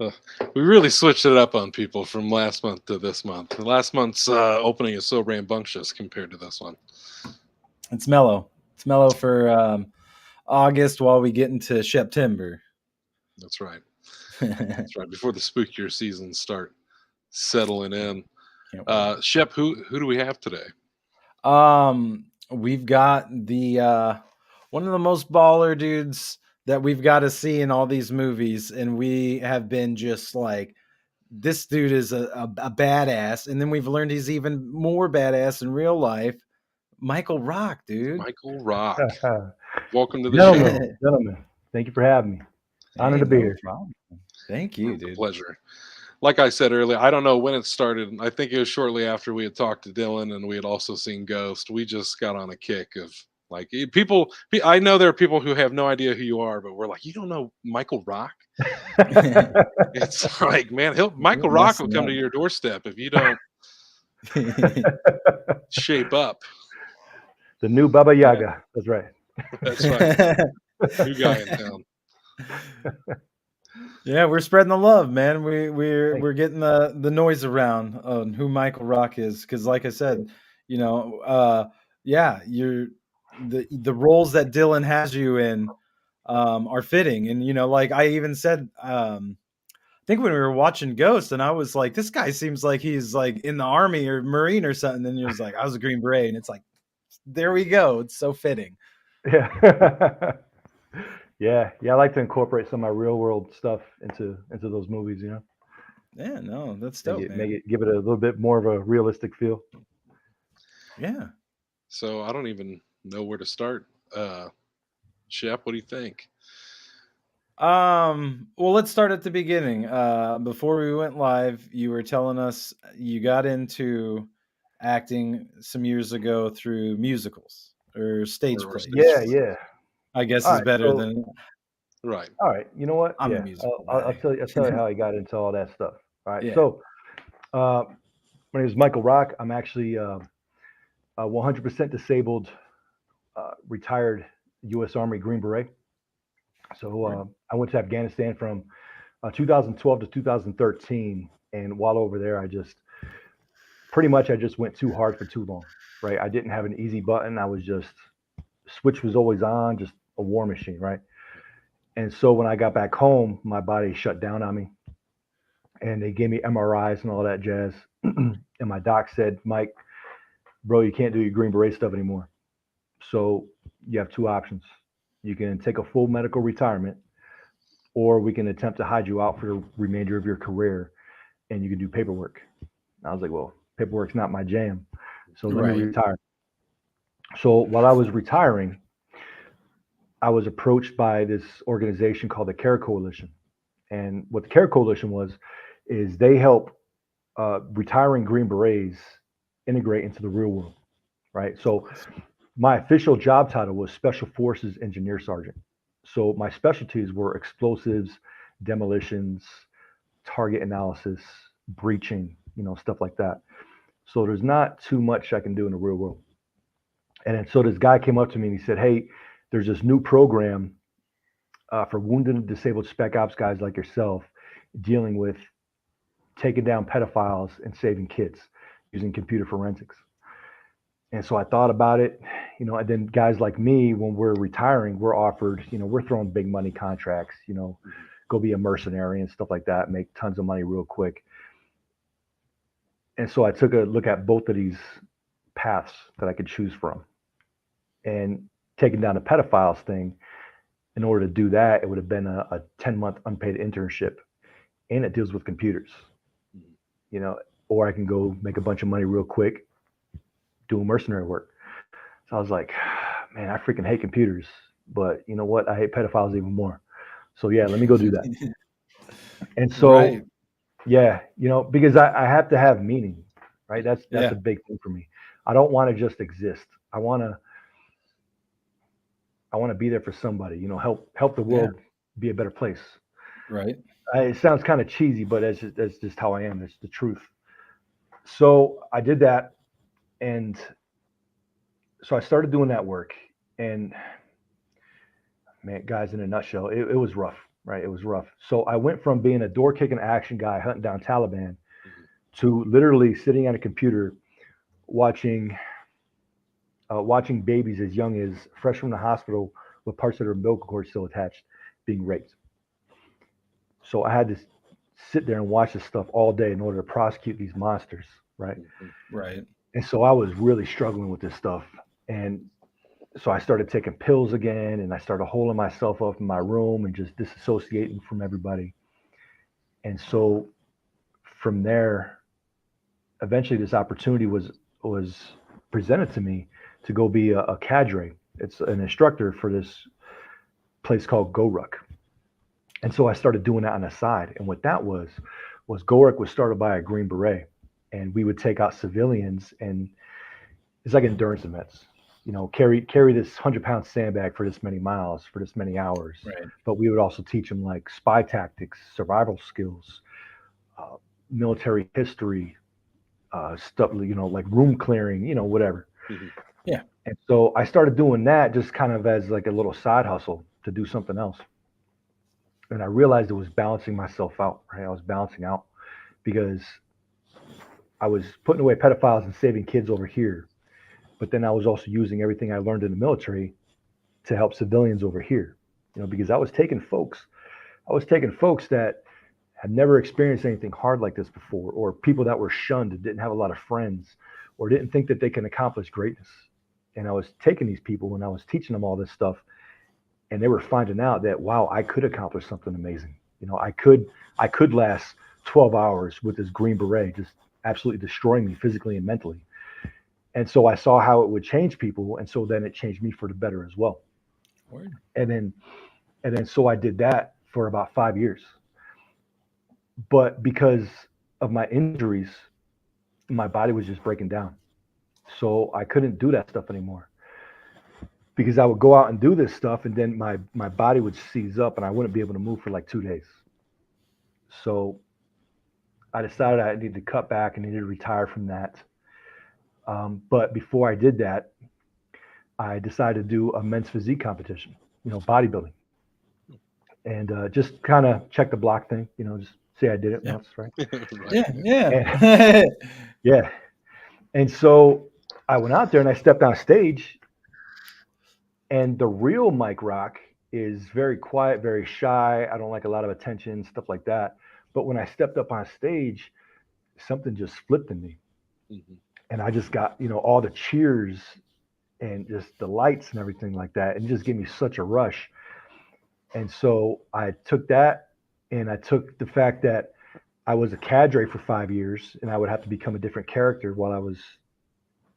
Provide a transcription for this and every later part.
Uh, we really switched it up on people from last month to this month. Last month's opening is so rambunctious compared to this one. It's mellow. It's mellow for August while we get into September. That's right. That's right. Before the spookier seasons start settling in. Shep, who do we have today? We've got the one of the most baller dudes that we've got to see in all these movies, and we have been just like, this dude is a badass, and then we've learned he's even more badass in real life. Michael Rock, dude. Michael Rock. Welcome to the Gentlemen, gentlemen, thank you for having me. Honored to be here. Problem. Thank you, dude. Pleasure. Like I said earlier, I don't know when it started. I think it was shortly after we had talked to Dylan and we had also seen Ghost. We just got on a kick of like people. I know there are people who have no idea who you are, but we're like, you don't know Michael Rock? It's like, man, Michael Rock will come to your doorstep if you don't shape up. The new Baba Yaga. That's right. That's right. New guy in town. Yeah, we're spreading the love, man. We're getting the noise around on who Michael Rock is, because, like I said, you're the roles that Dylan has you in are fitting, and like I even said, I think when we were watching Ghost, and I was like, this guy seems like he's like in the Army or Marine or something. And he was like, I was a Green Beret, and it's like, there we go. It's so fitting. Yeah. Yeah. I like to incorporate some of my real world stuff into those movies. Yeah, no, that's dope. Give it a little bit more of a realistic feel. Yeah. So I don't even know where to start. Shep, what do you think? Well, let's start at the beginning. Before we went live, you were telling us you got into acting some years ago through musicals or stage plays. Yeah. I guess is better than right. All right. You know what? I'm yeah. a musical I'll tell you how I got into all that stuff. All right. Yeah. So, my name is Michael Rock. I'm actually 100% disabled, retired U.S. Army Green Beret. So I went to Afghanistan from 2012 to 2013, and while over there, I just went too hard for too long. Right? I didn't have an easy button. I was just switch was always on, just a war machine. Right? And so when I got back home, my body shut down on me, and they gave me MRIs and all that jazz. And my doc said, Mike, bro, you can't do your Green Beret stuff anymore. So you have two options. You can take a full medical retirement, or we can attempt to hide you out for the remainder of your career, and you can do paperwork. I was like, well, paperwork's not my jam. So let me retire. So while I was retiring, I was approached by this organization called the CARE Coalition. And what the CARE Coalition is they help retiring Green Berets integrate into the real world, right? So my official job title was Special Forces Engineer Sergeant. So my specialties were explosives, demolitions, target analysis, breaching, stuff like that. So there's not too much I can do in the real world. And then, so this guy came up to me and he said, hey, there's this new program for wounded and disabled spec ops guys like yourself dealing with taking down pedophiles and saving kids using computer forensics. And so I thought about it, and then guys like me, when we're retiring, we're offered, we're throwing big money contracts, go be a mercenary and stuff like that, make tons of money real quick. And so I took a look at both of these paths that I could choose from. And taking down the pedophiles thing, in order to do that, it would have been a 10-month unpaid internship, and it deals with computers, or I can go make a bunch of money real quick doing mercenary work. So I was like, man, I freaking hate computers, but you know what? I hate pedophiles even more. So yeah, let me go do that. And so, yeah, because I have to have meaning, right? That's a big thing for me. I don't want to just exist. I want to be there for somebody, help the world be a better place. Right. It sounds kind of cheesy, but that's just how I am. It's the truth. So I did that. And so I started doing that work, and man, guys, in a nutshell, it was rough, right? It was rough. So I went from being a door kicking action guy hunting down Taliban to literally sitting at a computer watching watching babies as young as fresh from the hospital with parts of their umbilical cord still attached being raped. So I had to sit there and watch this stuff all day in order to prosecute these monsters, right? Right. And so I was really struggling with this stuff. And so I started taking pills again, and I started holding myself up in my room and just disassociating from everybody. And so from there, eventually this opportunity was presented to me to go be a cadre. It's an instructor for this place called GoRuck. And so I started doing that on the side. And what that was GoRuck was started by a Green Beret, and we would take out civilians, and it's like endurance events. You know, carry this 100-pound sandbag for this many miles for this many hours. Right. But we would also teach them like spy tactics, survival skills, military history, stuff, you know, like room clearing, you know, whatever. Yeah. And so I started doing that just kind of as like a little side hustle to do something else. And I realized it was balancing myself out, right? I was balancing out because I was putting away pedophiles and saving kids over here. But then I was also using everything I learned in the military to help civilians over here, you know, because I was taking folks that had never experienced anything hard like this before, or people that were shunned and didn't have a lot of friends, or didn't think that they can accomplish greatness. And I was taking these people and I was teaching them all this stuff, and they were finding out that, wow, I could accomplish something amazing. You know, I could last 12 hours with this Green Beret, just absolutely destroying me physically and mentally. And so I saw how it would change people. And so then it changed me for the better as well. Word. And then so I did that for about 5 years. But because of my injuries, my body was just breaking down. So I couldn't do that stuff anymore. Because I would go out and do this stuff, and then my body would seize up and I wouldn't be able to move for like 2 days. So I decided I needed to cut back and needed to retire from that. But before I did that, I decided to do a men's physique competition, you know, bodybuilding. And just kind of check the block thing, you know, just say I did it once, right? Yeah, yeah. And, yeah. And so I went out there and I stepped on stage, and the real Mike Rock is very quiet, very shy. I don't like a lot of attention, stuff like that. But when I stepped up on stage, something just flipped in me. And I just got, you know, all the cheers and just the lights and everything like that. And it just gave me such a rush. And so I took that, and I took the fact that I was a cadre for 5 years and I would have to become a different character while I was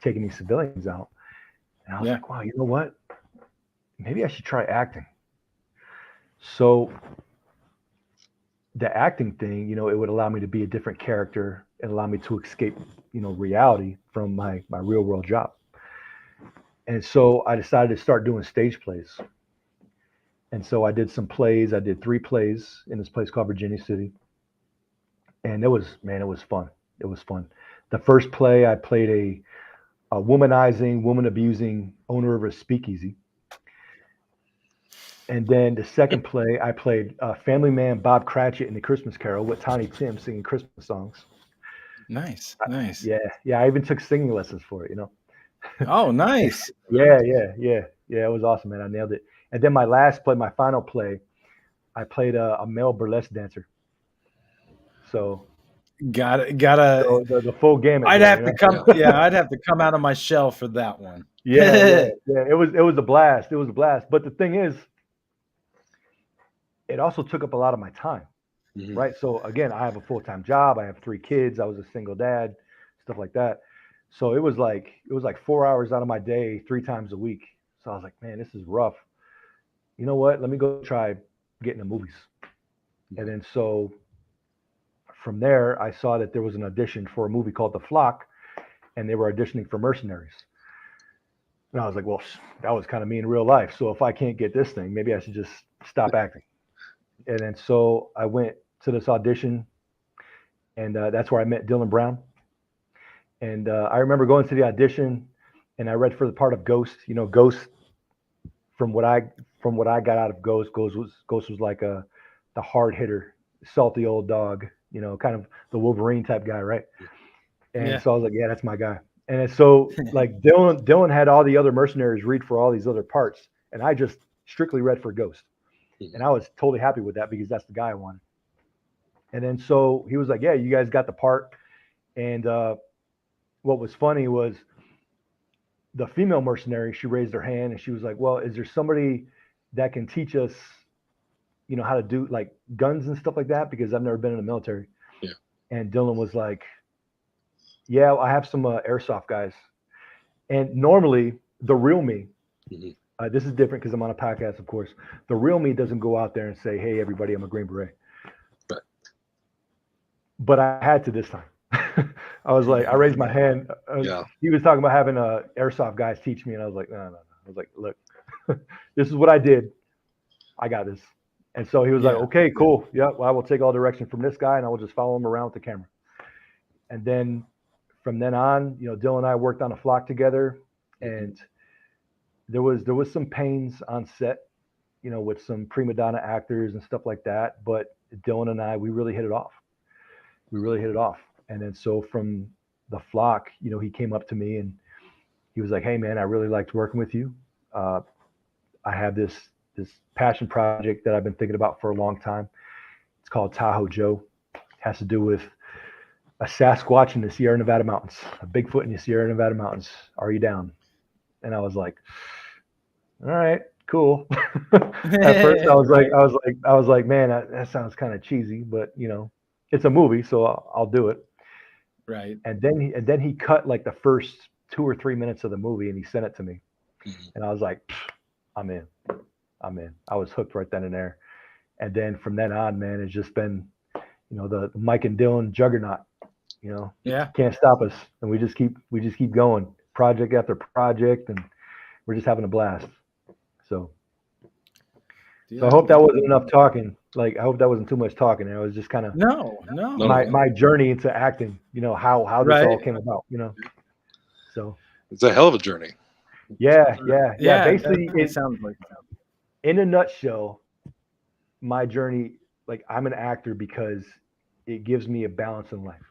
taking these civilians out. And I was like, wow, you know what? Maybe I should try acting. So the acting thing, you know, it would allow me to be a different character and allow me to escape, you know, reality from my real world job. And so I decided to start doing stage plays. And so I did some plays. I did 3 plays in this place called Virginia City. And it was fun. It was fun. The first play, I played a womanizing, woman abusing owner of a speakeasy. And then the second play, I played family man Bob Cratchit in the Christmas Carol with Tiny Tim singing Christmas songs. Nice. Yeah. I even took singing lessons for it, you know. Oh, nice. Yeah. It was awesome, man. I nailed it. And then my last play, my final play, I played a male burlesque dancer. So gotta the full gamut. I'd have to come. Yeah. I'd have to come out of my shell for that one. Yeah. It was a blast. It was a blast. But the thing is, it also took up a lot of my time. Right. So again, I have a full-time job. I have 3 kids. I was a single dad, stuff like that. So it was like 4 hours out of my day, 3 times a week. So I was like, man, this is rough. You know what? Let me go try getting to movies. And then so from there, I saw that there was an audition for a movie called The Flock, and they were auditioning for mercenaries. And I was like, well, that was kind of me in real life. So if I can't get this thing, maybe I should just stop acting. And then so I went to this audition, and that's where I met Dylan Brown. And I remember going to the audition, and I read for the part of Ghost. You know, Ghost, from what I got out of Ghost was like a the hard hitter, salty old dog, kind of the Wolverine type guy, right? And Yeah. so I was like, yeah, that's my guy. And so like Dylan had all the other mercenaries read for all these other parts, and I just strictly read for Ghost. And I was totally happy with that because that's the guy I wanted. And then so he was like, yeah, you guys got the part. And what was funny was the female mercenary, she raised her hand and she was like, well, is there somebody that can teach us, how to do like guns and stuff like that? Because I've never been in the military. Yeah. And Dylan was like, yeah, I have some airsoft guys. And normally the real me, this is different because I'm on a podcast, of course. The real me doesn't go out there and say, hey, everybody, I'm a Green Beret. Right. But I had to this time. I was like, I raised my hand. He was talking about having airsoft guys teach me. And I was like, no. I was like, look, this is what I did. I got this. And so he was like, okay, cool. Yeah, well, I will take all direction from this guy and I will just follow him around with the camera. And then from then on, Dylan and I worked on a flock together, and there was some pains on set, with some prima donna actors and stuff like that. But Dylan and I, we really hit it off. And then so from the flock, he came up to me and he was like, hey man, I really liked working with you. I have this passion project that I've been thinking about for a long time. It's called Tahoe Joe. It has to do with a Sasquatch in the Sierra Nevada mountains, a Bigfoot in the Sierra Nevada mountains. Are you down? And I was like, all right, cool. At first I was like, man, that sounds kind of cheesy, but it's a movie, so I'll do it. Right. And then he cut like the first 2 or 3 minutes of the movie and he sent it to me. And I was like, I'm in. I was hooked right then and there. And then from then on, man, it's just been, the Mike and Dylan juggernaut. Can't stop us, and we just keep going, project after project, and we're just having a blast. So I hope that wasn't enough talking. Like, I hope that wasn't too much talking. I was just kind of no. My journey into acting. How this all came about. So it's a hell of a journey. Yeah. Basically, it sounds like that. In a nutshell, my journey, like, I'm an actor because it gives me a balance in life.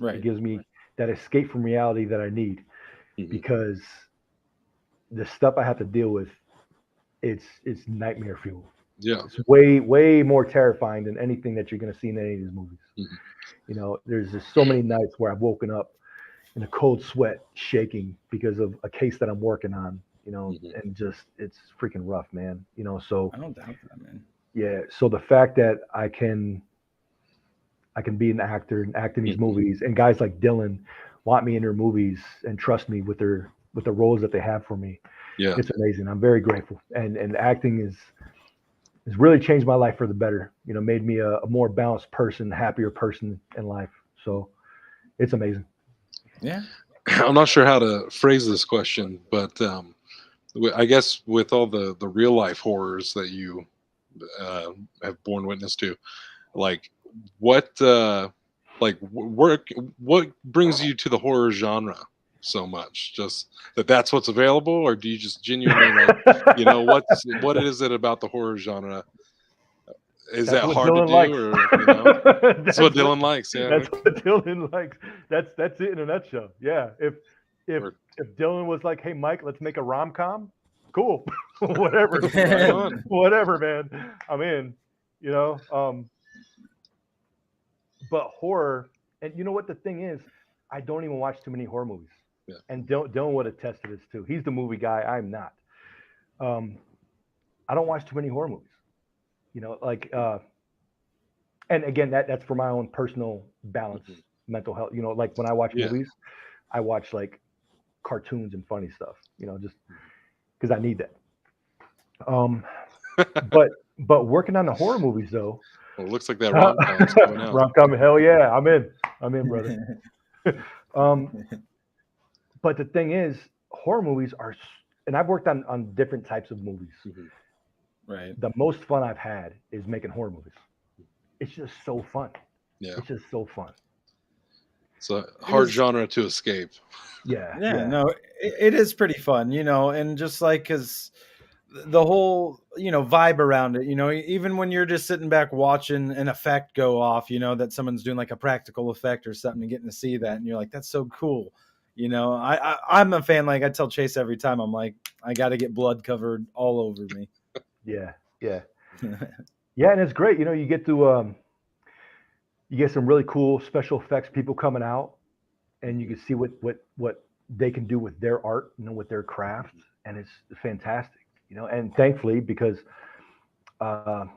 Right. It gives me that escape from reality that I need, because the stuff I have to deal with, it's nightmare fuel. Yeah. It's way more terrifying than anything that you're going to see in any of these movies. There's just so many nights where I've woken up in a cold sweat, shaking because of a case that I'm working on, and just, it's freaking rough, man. So I don't doubt that, man. Yeah. So the fact that I can be an actor and act in these movies, and guys like Dylan want me in their movies and trust me with the roles that they have for me. Yeah. It's amazing. I'm very grateful. And acting has really changed my life for the better, made me a more balanced person, happier person in life. So it's amazing. Yeah. I'm not sure how to phrase this question, but I guess with all the real life horrors that you have borne witness to, like, what brings you to the horror genre so much? Just that's what's available, or do you just genuinely what is it about the horror genre? Is that hard to do, likes. Or that's what Dylan likes? Yeah, that's what Dylan likes. That's it in a nutshell. Yeah, if Dylan was like, "Hey, Mike, let's make a rom-com," cool, whatever, whatever, man, I'm in. But horror, and you know what the thing is, I don't even watch too many horror movies. Yeah. And Dylan would attest to this too. He's the movie guy. I'm not. I don't watch too many horror movies. And again, that's for my own personal balance, mental health. Like when I watch movies, I watch like cartoons and funny stuff. Just because I need that. But working on the horror movies though. Well, it looks like that rom-com's coming out. Rom-com, hell yeah, I'm in, brother. But the thing is, horror movies are, and I've worked on different types of movies. Right. The most fun I've had is making horror movies. It's just so fun. Yeah. It's just so fun. It's a hard genre to escape. Yeah. No, it is pretty fun, and just like, because the whole, vibe around it. Even when you're just sitting back watching an effect go off, that someone's doing like a practical effect or something, and getting to see that, and you're like, that's so cool. I'm a fan. Like I tell Chase every time, I'm like, I got to get blood covered all over me. Yeah, yeah, yeah, and it's great. You get to you get some really cool special effects people coming out, and you can see what they can do with their art, with their craft, and it's fantastic. And thankfully, because of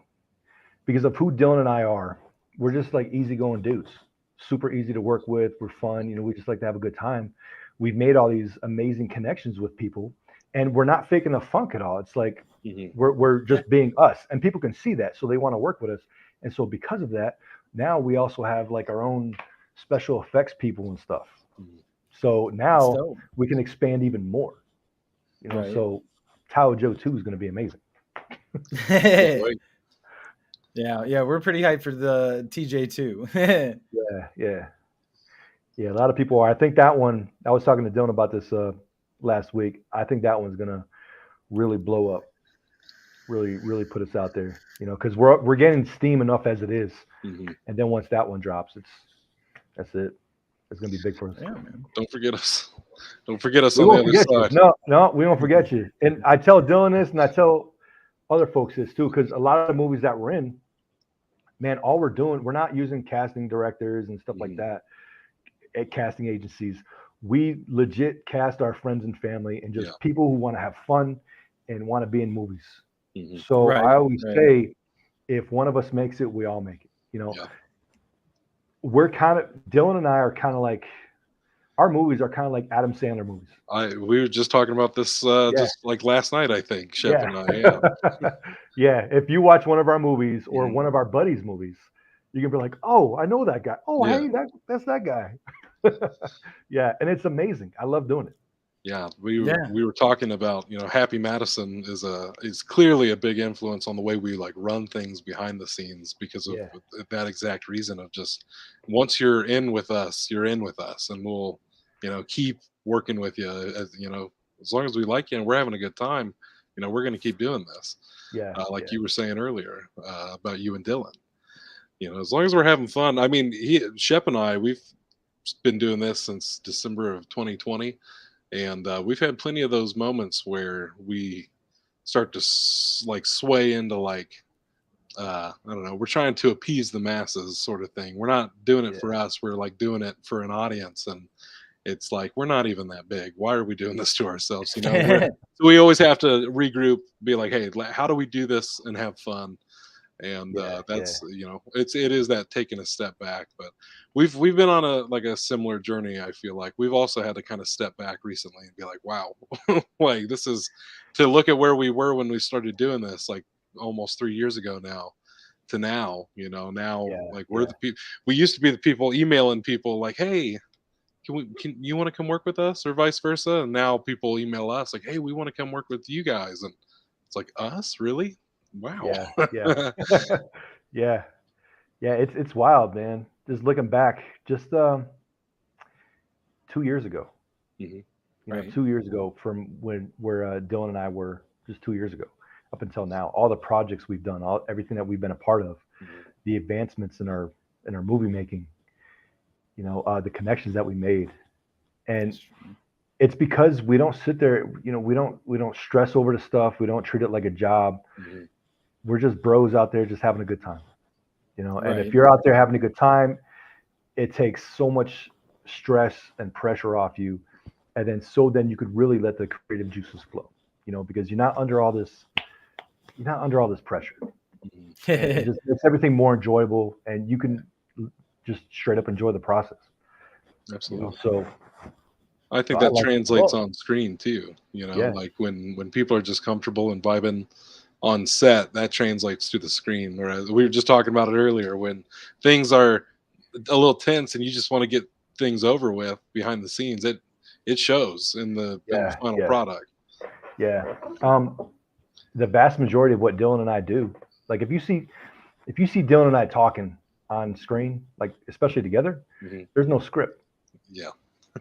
who Dylan and I are, we're just like easygoing dudes, super easy to work with. We're fun. We just like to have a good time. We've made all these amazing connections with people, and we're not faking the funk at all. It's like we're just being us, and people can see that, so they want to work with us. And so because of that, now we also have like our own special effects people and stuff. So now we can expand even more. Right. So Tahoe Joe 2 is going to be amazing. Yeah, we're pretty hyped for the TJ2. Yeah. A lot of people are. I think that one. I was talking to Dylan about this last week. I think that one's gonna really blow up. Really put us out there. Because we're getting steam enough as it is, and then once that one drops, that's it. It's gonna be big for us. Yeah, man. Don't forget us. Don't forget us on the other side. No, we won't forget you. And I tell Dylan this, and I tell other folks this too, because a lot of the movies that we're in, man, all we're doing, we're not using casting directors and stuff like that at casting agencies. We legit cast our friends and family and just people who want to have fun and want to be in movies. So I always say, if one of us makes it, we all make it. We're kind of, Dylan and I are kind of like, our movies are kind of like Adam Sandler movies. We were just talking about this just like last night, I think, Shep and I. Yeah. Yeah. If you watch one of our movies or one of our buddies' movies, you can be like, oh, I know that guy. Oh, hey, that's that guy. Yeah, and it's amazing. I love doing it. Yeah, we were talking about, Happy Madison is clearly a big influence on the way we like run things behind the scenes because of that exact reason of just once you're in with us, and we'll keep working with you as long as we like you and we're having a good time, we're going to keep doing this. You were saying earlier about you and Dylan. As long as we're having fun. I mean, Shep and I, we've been doing this since December of 2020. And we've had plenty of those moments where we start to sway into I don't know, we're trying to appease the masses sort of thing. We're not doing it for us. We're like doing it for an audience. And it's like, we're not even that big. Why are we doing this to ourselves? So we always have to regroup, be like, hey, how do we do this and have fun? And that's it is that taking a step back, but we've been on a similar journey. I feel like we've also had to kind of step back recently and be like, wow, like this is to look at where we were when we started doing this, like almost 3 years ago now, to now, like we're the people. We used to be the people emailing people like, hey, can you want to come work with us, or vice versa, and now people email us like, hey, we want to come work with you guys, and it's like, us, really? Wow. Yeah. It's wild, man. Just looking back, just 2 years ago. 2 years ago from where Dylan and I were, just 2 years ago up until now. All the projects we've done, everything that we've been a part of, the advancements in our movie making, the connections that we made, and it's because we don't sit there, we don't stress over the stuff. We don't treat it like a job. We're just bros out there just having a good time, and if you're out there having a good time, it takes so much stress and pressure off you. And then you could really let the creative juices flow, because you're not under all this pressure. It just makes everything more enjoyable, and you can just straight up enjoy the process. Absolutely. So I think that translates on screen too, like when people are just comfortable and vibing on set, that translates to the screen. Whereas we were just talking about it earlier, when things are a little tense and you just want to get things over with behind the scenes, it shows in the final product. Yeah. The vast majority of what Dylan and I do, like if you see Dylan and I talking on screen, like especially together, there's no script. Yeah.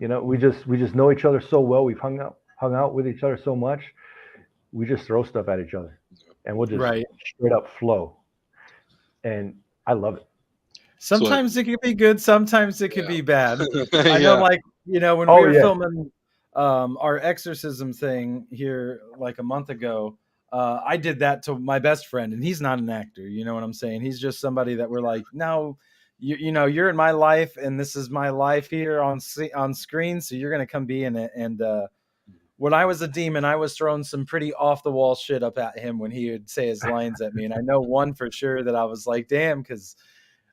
We just know each other so well. We've hung out with each other so much. We just throw stuff at each other. and we'll just Right. straight up flow. And I love it. Sometimes it could be good, sometimes it could Yeah. be bad. I know, Yeah. like, when Oh, we were yeah. filming our exorcism thing here like a month ago, I did that to my best friend, and he's not an actor. You know what I'm saying? He's just somebody that we're like, no, you're in my life, and this is my life here on screen, so you're gonna come be in it. And when I was a demon, I was throwing some pretty off the wall shit up at him when he would say his lines at me, and I know one for sure that I was like, damn, because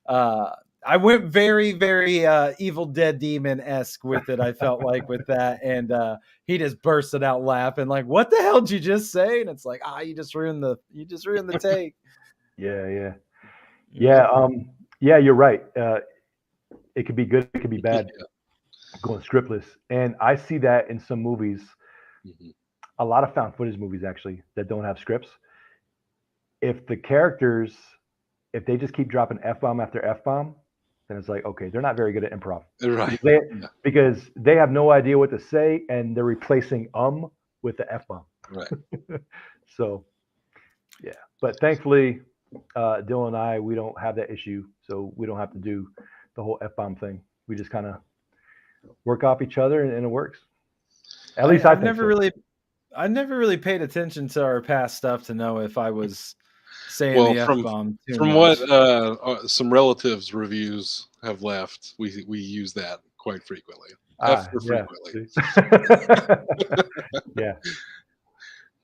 I went very, very Evil Dead Demon-esque with it, I felt like, with that. And he just bursted out laughing, like, what the hell did you just say? And it's like, you just ruined the take. Yeah. Yeah, you're right. It could be good, it could be bad, going scriptless. And I see that in some movies, a lot of found footage movies actually, that don't have scripts. If the characters, if they just keep dropping F-bomb after F-bomb, then it's like, okay, they're not very good at improv. Right. Because they have no idea what to say, and they're replacing with the F-bomb. Right. So, yeah. But thankfully, Dylan and I, we don't have that issue, so we don't have to do the whole F-bomb thing. We just kind of work off each other, and it works. At least I've never really paid attention to our past stuff to know if I was saying the F-bomb too much. What some relatives reviews have left, we use that quite frequently. Frequently. Yeah.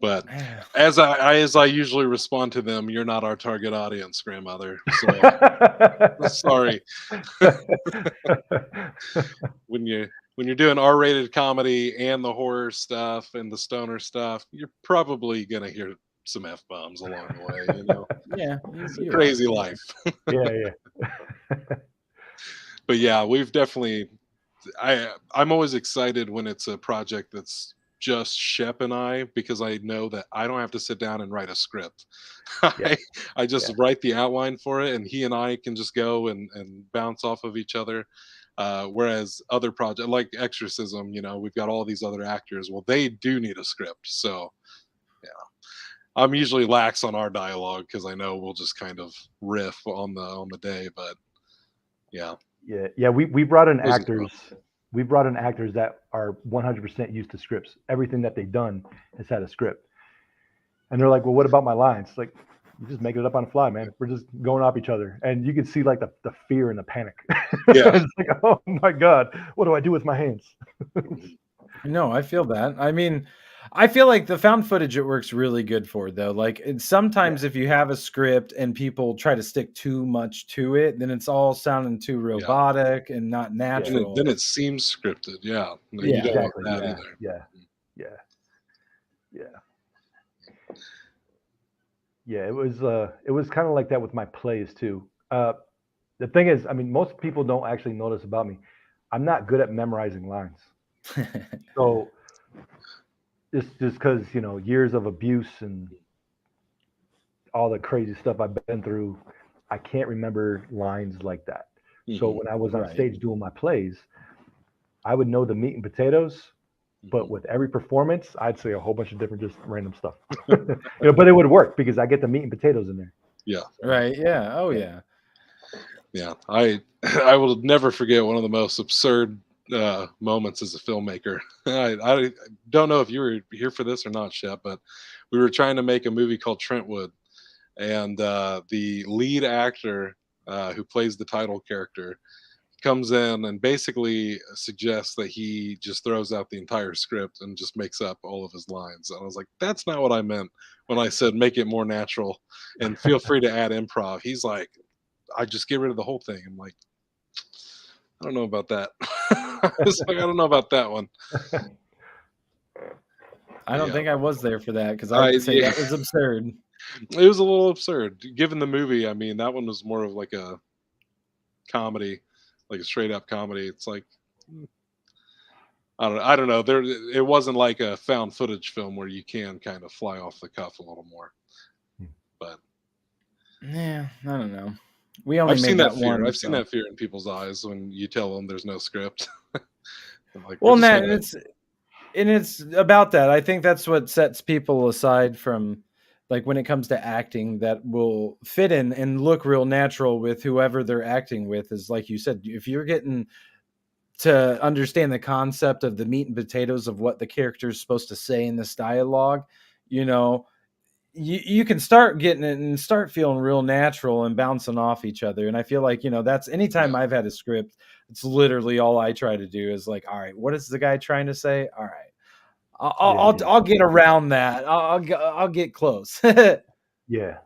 But as I usually respond to them, you're not our target audience, grandmother. So sorry. When you're doing R-rated comedy and the horror stuff and the stoner stuff, you're probably gonna hear some F-bombs along the way, you know. Yeah, it's a crazy life. Yeah. But yeah, we've definitely. I'm always excited when it's a project that's just Shep and I, because I know that I don't have to sit down and write a script. I just write the outline for it, and he and I can just go and bounce off of each other. Whereas other projects like Exorcism, we've got all these other actors. Well, they do need a script. So yeah, I'm usually lax on our dialogue because I know we'll just kind of riff on the day. But yeah. We brought in actors. We brought in actors that are 100% used to scripts. Everything that they've done has had a script. And they're like, well, what about my lines? Like, you just make it up on the fly, man. We're just going off each other. And you can see like the fear and the panic. Yeah. It's like, oh my God, what do I do with my hands? No, I feel that. I mean, I feel like the found footage it works really good for, though. Like, sometimes if you have a script and people try to stick too much to it, then it's all sounding too robotic and not natural. Then it seems scripted. Yeah. Yeah, you don't exactly. want that either. Yeah. It was kind of like that with my plays too. The thing is, I mean, most people don't actually know this about me. I'm not good at memorizing lines. So just because, years of abuse and all the crazy stuff I've been through, I can't remember lines like that. So when I was on stage doing my plays, I would know the meat and potatoes, but with every performance, I'd say a whole bunch of different, just random stuff. But it would work because I get the meat and potatoes in there. Yeah. Right. Yeah. Oh yeah. Yeah. I will never forget one of the most absurd moments as a filmmaker. I don't know if you were here for this or not, Shep, but we were trying to make a movie called Trentwood, and the lead actor who plays the title character comes in and basically suggests that he just throws out the entire script and just makes up all of his lines. And I was like, that's not what I meant when I said make it more natural and feel free to add improv. He's like, I just get rid of the whole thing. I'm like, I don't know about that. I don't know about that one. I don't think I was there for that because I would say that was absurd. It was a little absurd given the movie. I mean, that one was more of like a comedy, like a straight up comedy. It's like, I don't know. It wasn't like a found footage film where you can kind of fly off the cuff a little more. But yeah, I don't know. We only I've made seen that fear. one. I've seen that fear in people's eyes when you tell them there's no script. Like, well, it's about that. I think that's what sets people aside from like when it comes to acting, that will fit in and look real natural with whoever they're acting with. Is like you said, if you're getting to understand the concept of the meat and potatoes of what the character is supposed to say in this dialogue, you know, you can start getting it and start feeling real natural and bouncing off each other. And I feel like, that's anytime Yeah. I've had a script, it's literally all I try to do is like, all right, what is the guy trying to say? All right, I'll get around that. I'll get close. Yeah,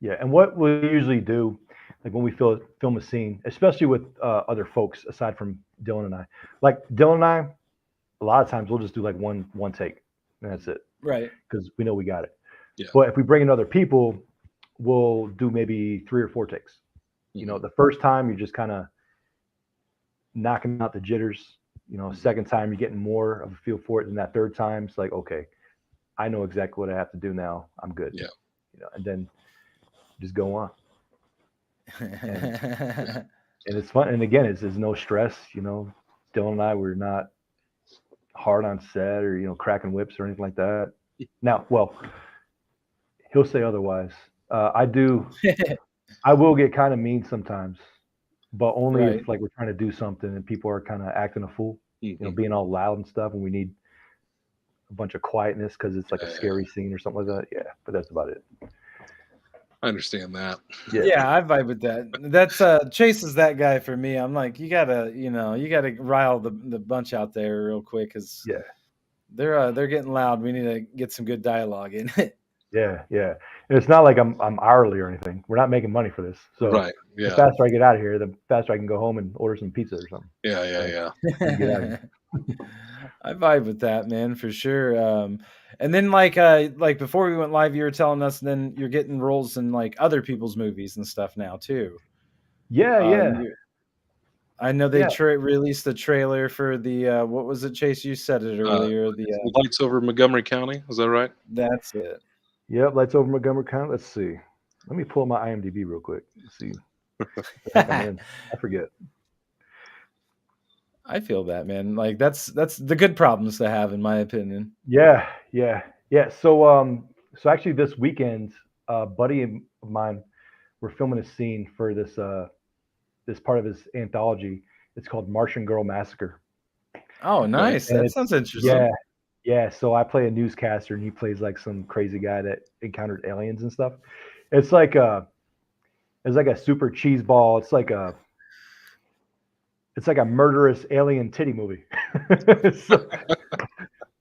yeah. And what we usually do, like when we film a scene, especially with other folks aside from Dylan and I, like Dylan and I, a lot of times we'll just do like one take, and that's it, Right. because we know we got it. Yeah. But if we bring in other people, we'll do maybe 3 or 4 takes. The first time you're just kind of knocking out the jitters. Second time you're getting more of a feel for it, and that third time it's like, okay, I know exactly what I have to do now. I'm good. Yeah. And then just go on. And it's fun. And again, there's no stress. Dylan and I, we're not hard on set or cracking whips or anything like that. Now, well, he'll say otherwise. I will get kind of mean sometimes, but only Right. if like we're trying to do something and people are kind of acting a fool, Mhm. being all loud and stuff, and we need a bunch of quietness because it's like a scary scene or something like that. Yeah, but that's about it. I understand that. Yeah, I vibe with that. That's Chase is that guy for me. I'm like, you gotta rile the bunch out there real quick, because Yeah. they're getting loud. We need to get some good dialogue in. Yeah. And it's not like I'm hourly or anything. We're not making money for this. So Right. the Yeah. faster I get out of here, the faster I can go home and order some pizza or something. Yeah. And get out of here. I vibe with that, man, for sure. And then like before we went live, you were telling us then you're getting roles in like other people's movies and stuff now too. Yeah. I know they Yeah. released the trailer for the what was it, Chase? You said it earlier. Lights Over Montgomery County. Is that right? That's it. Yep. Lights Over Montgomery County. Let's see. Let me pull my IMDb real quick. Let's see. I forget. I feel that, man. Like that's the good problems to have, in my opinion. Yeah. So actually this weekend, a buddy of mine, we're filming a scene for this part of his anthology. It's called Martian Girl Massacre. Oh, nice. And That sounds interesting. Yeah. So I play a newscaster, and he plays like some crazy guy that encountered aliens and stuff. It's like a super cheese ball. It's like a murderous alien titty movie. So,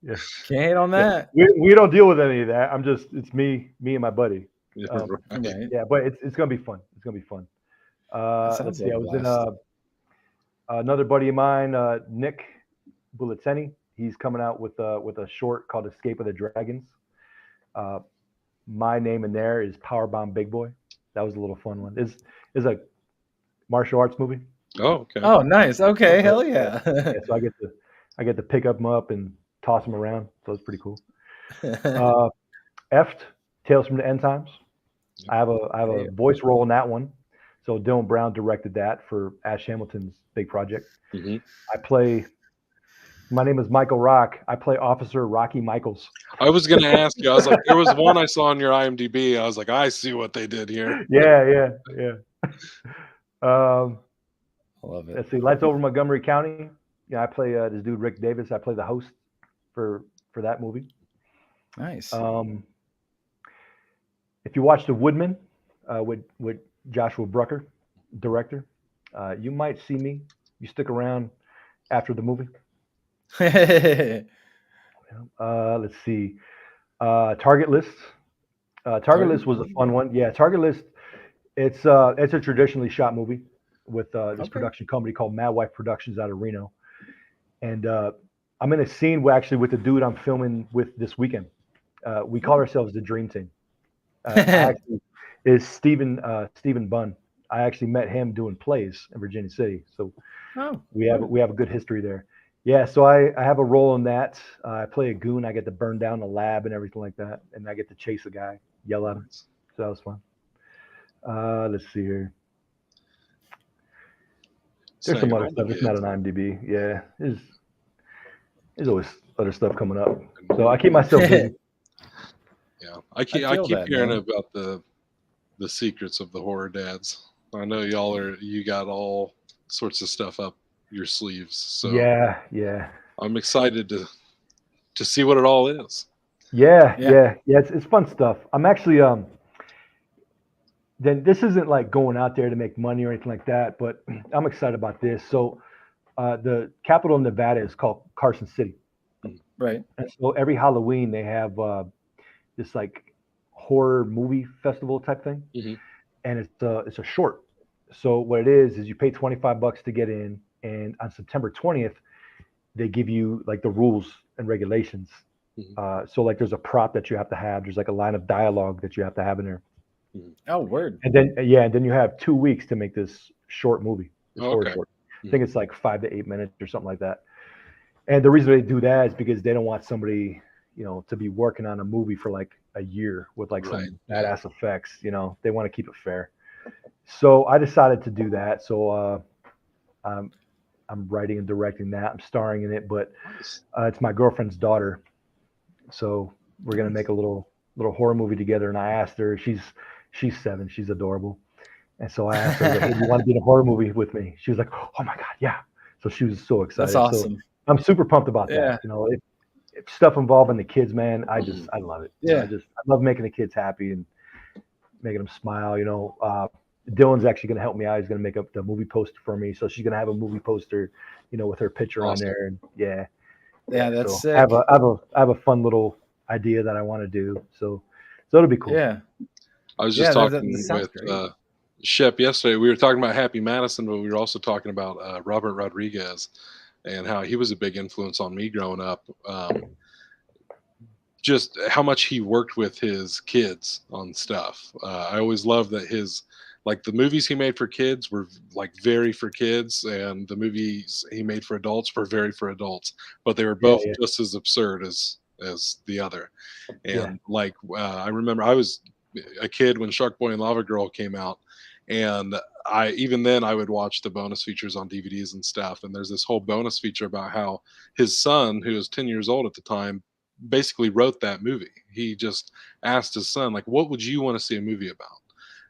yeah. Can't hate on that. We don't deal with any of that. It's me and my buddy. Yeah, Right. Yeah, but it's gonna be fun. It's gonna be fun. Let's sounds see. like I a was in blast. another buddy of mine, Nick Bulletini. He's coming out with a short called Escape of the Dragons. My name in there is Powerbomb Big Boy. That was a little fun one. Is a martial arts movie. Oh, okay. Oh, nice. Okay, hell yeah. Yeah, so I get to pick them up and toss them around. So it's pretty cool. Eft, Tales from the End Times. I have a voice role in that one. So Dylan Brown directed that for Ash Hamilton's big project. Mhm. My name is Michael Rock. I play Officer Rocky Michaels. I was going to ask you. I was like, there was one I saw on your IMDb. I was like, I see what they did here. Yeah. I love it. Let's see. Lights Over Montgomery County. Yeah, I play this dude Rick Davis. I play the host for that movie. Nice. If you watch The Woodman with Joshua Brucker, director, you might see me. You stick around after the movie. Let's see. Target List. Target List was a fun one. Yeah, Target List. It's a traditionally shot movie with this production company called Mad Wife Productions out of Reno, and I'm in a scene with the dude I'm filming with this weekend. We call ourselves the Dream Team. Actually, is Stephen Bunn. I actually met him doing plays in Virginia City, so we have a good history there. Yeah, so I have a role in that. I play a goon. I get to burn down the lab and everything like that, and I get to chase a guy, yell at him. So that was fun. Let's see here. There's some other stuff. It's not an IMDb. Yeah, there's always other stuff coming up. So I keep myself busy. Yeah, I keep feel that, hearing man. about the secrets of the Horror Dads. I know you got all sorts of stuff up your sleeves. So Yeah. I'm excited to see what it all is. Yeah. Yeah. It's fun stuff. I'm actually then this isn't like going out there to make money or anything like that, but I'm excited about this. So the capital of Nevada is called Carson City, Right. and so every Halloween they have this like horror movie festival type thing, Mhm. and it's a short. So what it is you pay $25 to get in, and on September 20th they give you like the rules and regulations. Mhm. So like there's a prop that you have to have. There's like a line of dialogue that you have to have in there. Oh, word. And then you have 2 weeks to make this short movie, this horror Okay. short. I Mhm. think it's like 5 to 8 minutes or something like that. And the reason they do that is because they don't want somebody, to be working on a movie for like a year with like Right. some badass effects. They want to keep it fair. So I decided to do that. So I'm writing and directing that. I'm starring in it, but Nice. it's my girlfriend's daughter. So we're gonna make a little horror movie together. And I asked her, she's 7, she's adorable. And so I asked her, I was like, hey, do you want to be in a horror movie with me? She was like, oh my God, yeah. So she was so That's excited. So awesome. I'm super pumped about Yeah. that. If stuff involving the kids, man, I Mhm. love it. Yeah. I love making the kids happy and making them smile. Dylan's actually going to help me out. He's going to make up the movie poster for me. So she's going to have a movie poster, with her picture on Awesome. there. And yeah. Yeah, that's So sick. I have a fun little idea that I want to do. So it'll be cool. Yeah. I was Yeah, just that talking sounds with great. Shep yesterday. We were talking about Happy Madison, but we were also talking about Robert Rodriguez and how he was a big influence on me growing up. Just how much he worked with his kids on stuff. I always loved that like the movies he made for kids were like very for kids, and the movies he made for adults were very for adults. But they were Yeah, both yeah, just as absurd as the other. yeah. And like I remember I was a kid when Shark Boy and Lava Girl came out, and I even then I would watch the bonus features on DVDs and stuff. And there's this whole bonus feature about how his son, who was 10 years old at the time, basically wrote that movie. He just asked his son, like, what would you want to see a movie about?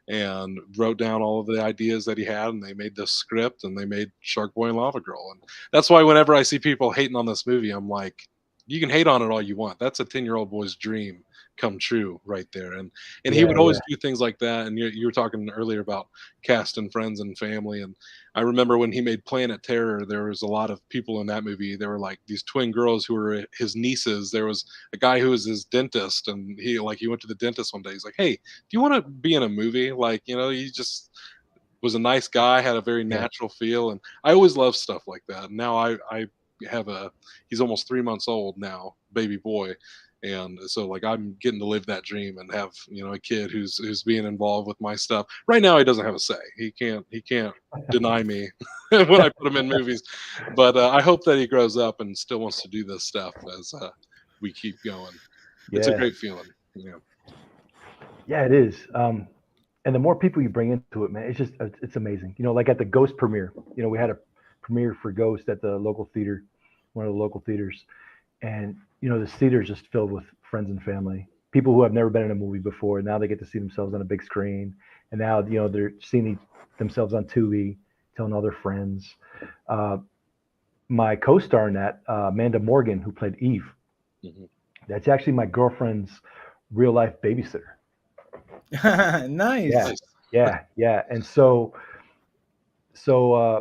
And wrote down all of the ideas that he had, and they made this script, and they made Shark Boy and Lava Girl. And that's why whenever I see people hating on this movie, I'm like, you can hate on it all you want. That's a 10-year-old boy's dream come true right there. And he would Yeah, always yeah. do things like that. And you were talking earlier about casting friends and family. And I remember when he made Planet Terror, there was a lot of people in that movie. There were like these twin girls who were his nieces. There was a guy who was his dentist, and he went to the dentist one day. He's like, hey, do you want to be in a movie? Like, he just was a nice guy, had a very Yeah. natural feel. And I always love stuff like that. And now I have he's almost 3 months old now, baby boy. And so like I'm getting to live that dream and have, a kid who's being involved with my stuff. Right now he doesn't have a say. He can't deny me when I put him in movies. But I hope that he grows up and still wants to do this stuff as we keep going. It's a Yeah. great feeling. Yeah, it is. And the more people you bring into it, man, it's amazing. Like at the Ghost premiere, we had a premiere for Ghost at the local theater, one of the local theaters, and this theater is just filled with friends and family, people who have never been in a movie before. Now they get to see themselves on a big screen, and now they're seeing themselves on Tubi, telling all their friends. Uh, my co-star in that, Amanda Morgan, who played Eve, Mhm. that's actually my girlfriend's real life babysitter. Nice. Yeah, Nice. yeah. And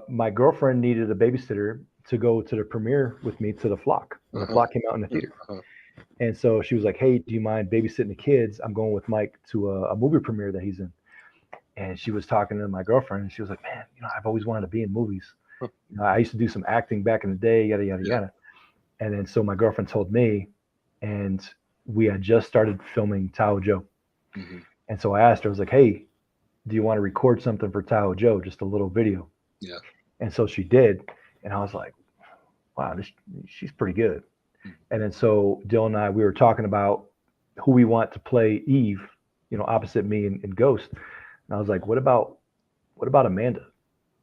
my girlfriend needed a babysitter to go to the premiere with me to the Flock when the Uh-huh. Flock came out in the theater. Uh-huh. And so she was like, "Hey, do you mind babysitting the kids? I'm going with Mike to a movie premiere that he's in." And she was talking to my girlfriend, and she was like, "Man, I've always wanted to be in movies. Huh. I used to do some acting back in the day, yada yada Yeah. yada." And then so my girlfriend told me, and we had just started filming Tahoe Joe. Mhm. And so I asked her, I was like, "Hey, do you want to record something for Tahoe Joe, just a little video?" Yeah. And so she did, and I was like, "Wow, she's pretty good." Mhm. And then so Dylan and I, we were talking about who we want to play Eve, opposite me in Ghost. And I was like, what about Amanda?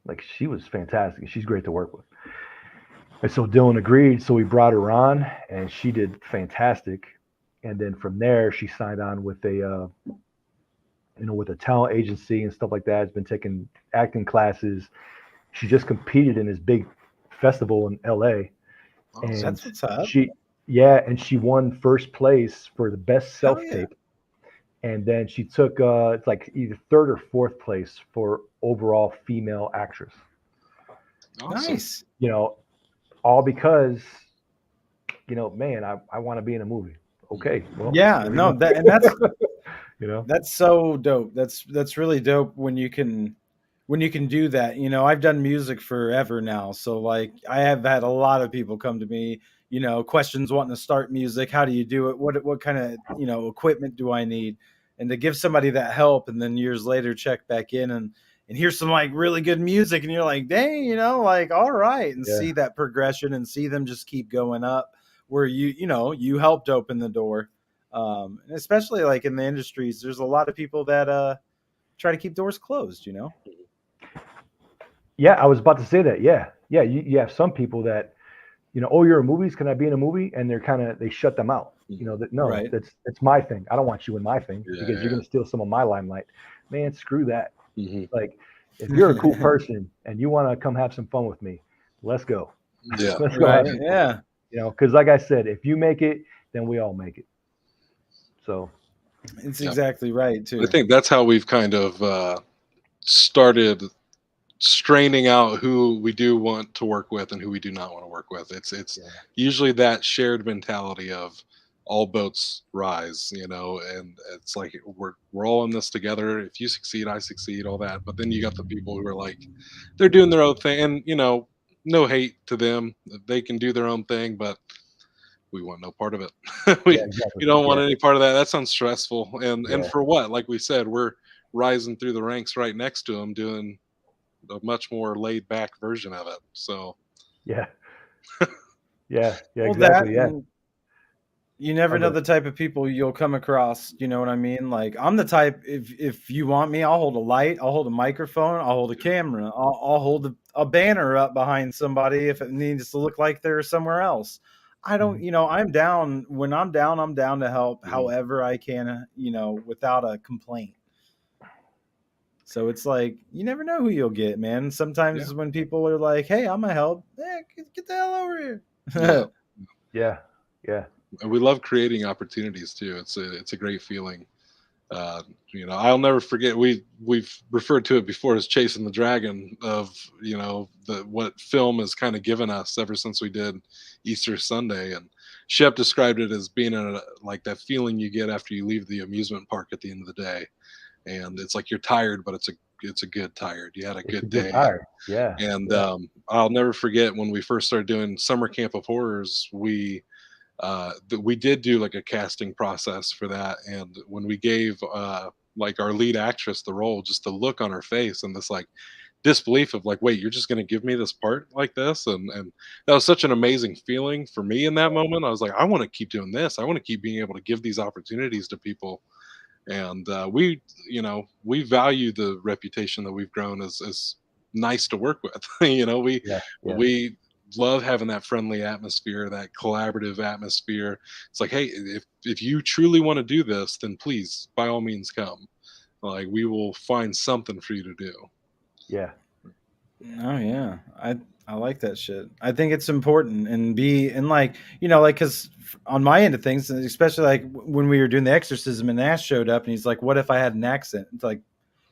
Like, she was fantastic. She's great to work with. And so Dylan agreed. So we brought her on, and she did fantastic. and then from there she signed on with a with a talent agency and stuff like that. Has been taking acting classes. She just competed in this big festival in LA, Awesome. and That's what's up. she won first place for the best Hell self yeah. tape, and then she took it's like either third or fourth place for overall female actress. Awesome. Nice. All because man, I want to be in a movie. Okay, well, Yeah, here we no, go. that's so dope. That's really dope when you can do that. I've done music forever now, so like I have had a lot of people come to me, questions wanting to start music. How do you do it? What kind of equipment do I need? And to give somebody that help, and then years later check back in and hear some like really good music, and you're like, dang, like all right, and Yeah. see that progression and see them just keep going up where you helped open the door. And especially like in the industries, there's a lot of people that try to keep doors closed. Yeah, I was about to say that. Yeah, yeah. You have some people that, oh, you're in movies. Can I be in a movie? And they shut them out. That no, Right. that's my thing. I don't want you in my thing because Yeah. you're going to steal some of my limelight. Man, screw that. Hmm. Like, if you're a cool person and you want to come have some fun with me, let's go. Yeah. Let's go Right. have some fun. Yeah. Because like I said, if you make it, then we all make it. So It's Yeah. exactly right too. I think that's how we've kind of started straining out who we do want to work with and who we do not want to work with. It's yeah, usually that shared mentality of all boats rise, and it's like we're all in this together. If you succeed, I succeed, all that. But then you got the people who are like they're doing their own thing, and no hate to them. They can do their own thing, but we want no part of it. we yeah, exactly. we don't want Yeah, any part of that. That sounds stressful. And yeah, for what? Like we said, we're rising through the ranks right next to them, doing a much more laid back version of it. So yeah, yeah, yeah, Well, that exactly. Yeah. and you never I'll know go. the type of people you'll come across. You know what I mean? Like I'm the type. If you want me, I'll hold a light. I'll hold a microphone. I'll hold a camera. I'll hold a banner up behind somebody if it needs to look like they're somewhere else. I don't. Mhm. I'm down. When I'm down, I'm down to help Mhm. however I can. Without a complaint. So it's like you never know who you'll get, man. yeah, Sometimes when people are like, "Hey, I'm gonna help," get the hell over here. yeah. Yeah, yeah, And we love creating opportunities too. It's a great feeling. I'll never forget. We've referred to it before as chasing the dragon of the what film has kind of given us ever since we did Easter Sunday. And Shep described it as being like that feeling you get after you leave the amusement park at the end of the day, and it's like you're tired, but it's a good tired. You had a it's a good good day. tire. Yeah, And yeah, I'll never forget when we first started doing summer camp of horrors. We did do like a casting process for that, and when we gave like our lead actress the role, just the look on her face and this like disbelief of like, wait, you're just going to give me this part like this, and that was such an amazing feeling for me in that moment. I was like, I want to keep doing this. I want to keep being able to give these opportunities to people. And we value the reputation that we've grown as nice to work with. we yeah, yeah, we love having that friendly atmosphere, that collaborative atmosphere. It's like, hey, if you truly want to do this, then please by all means come. Like, we will find something for you to do. yeah, Oh yeah, I like that shit. I think it's important and like like because on my end of things, and especially like when we were doing the exorcism and Ash showed up and he's like, "What if I had an accent?" It's like,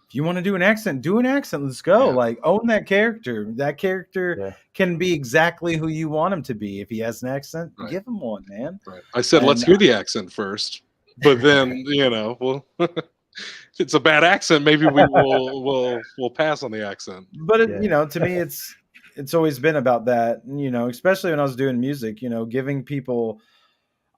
if you want to do an accent, do an accent. Let's go. Yeah, Like own that character. That character yeah, can be exactly who you want him to be. If he has an accent, right, give him one, man. right. I said let's And hear the accent first, but then well, if it's a bad accent, maybe we'll pass on the accent. but yeah, to me, it's always been about that. Especially when I was doing music. Giving people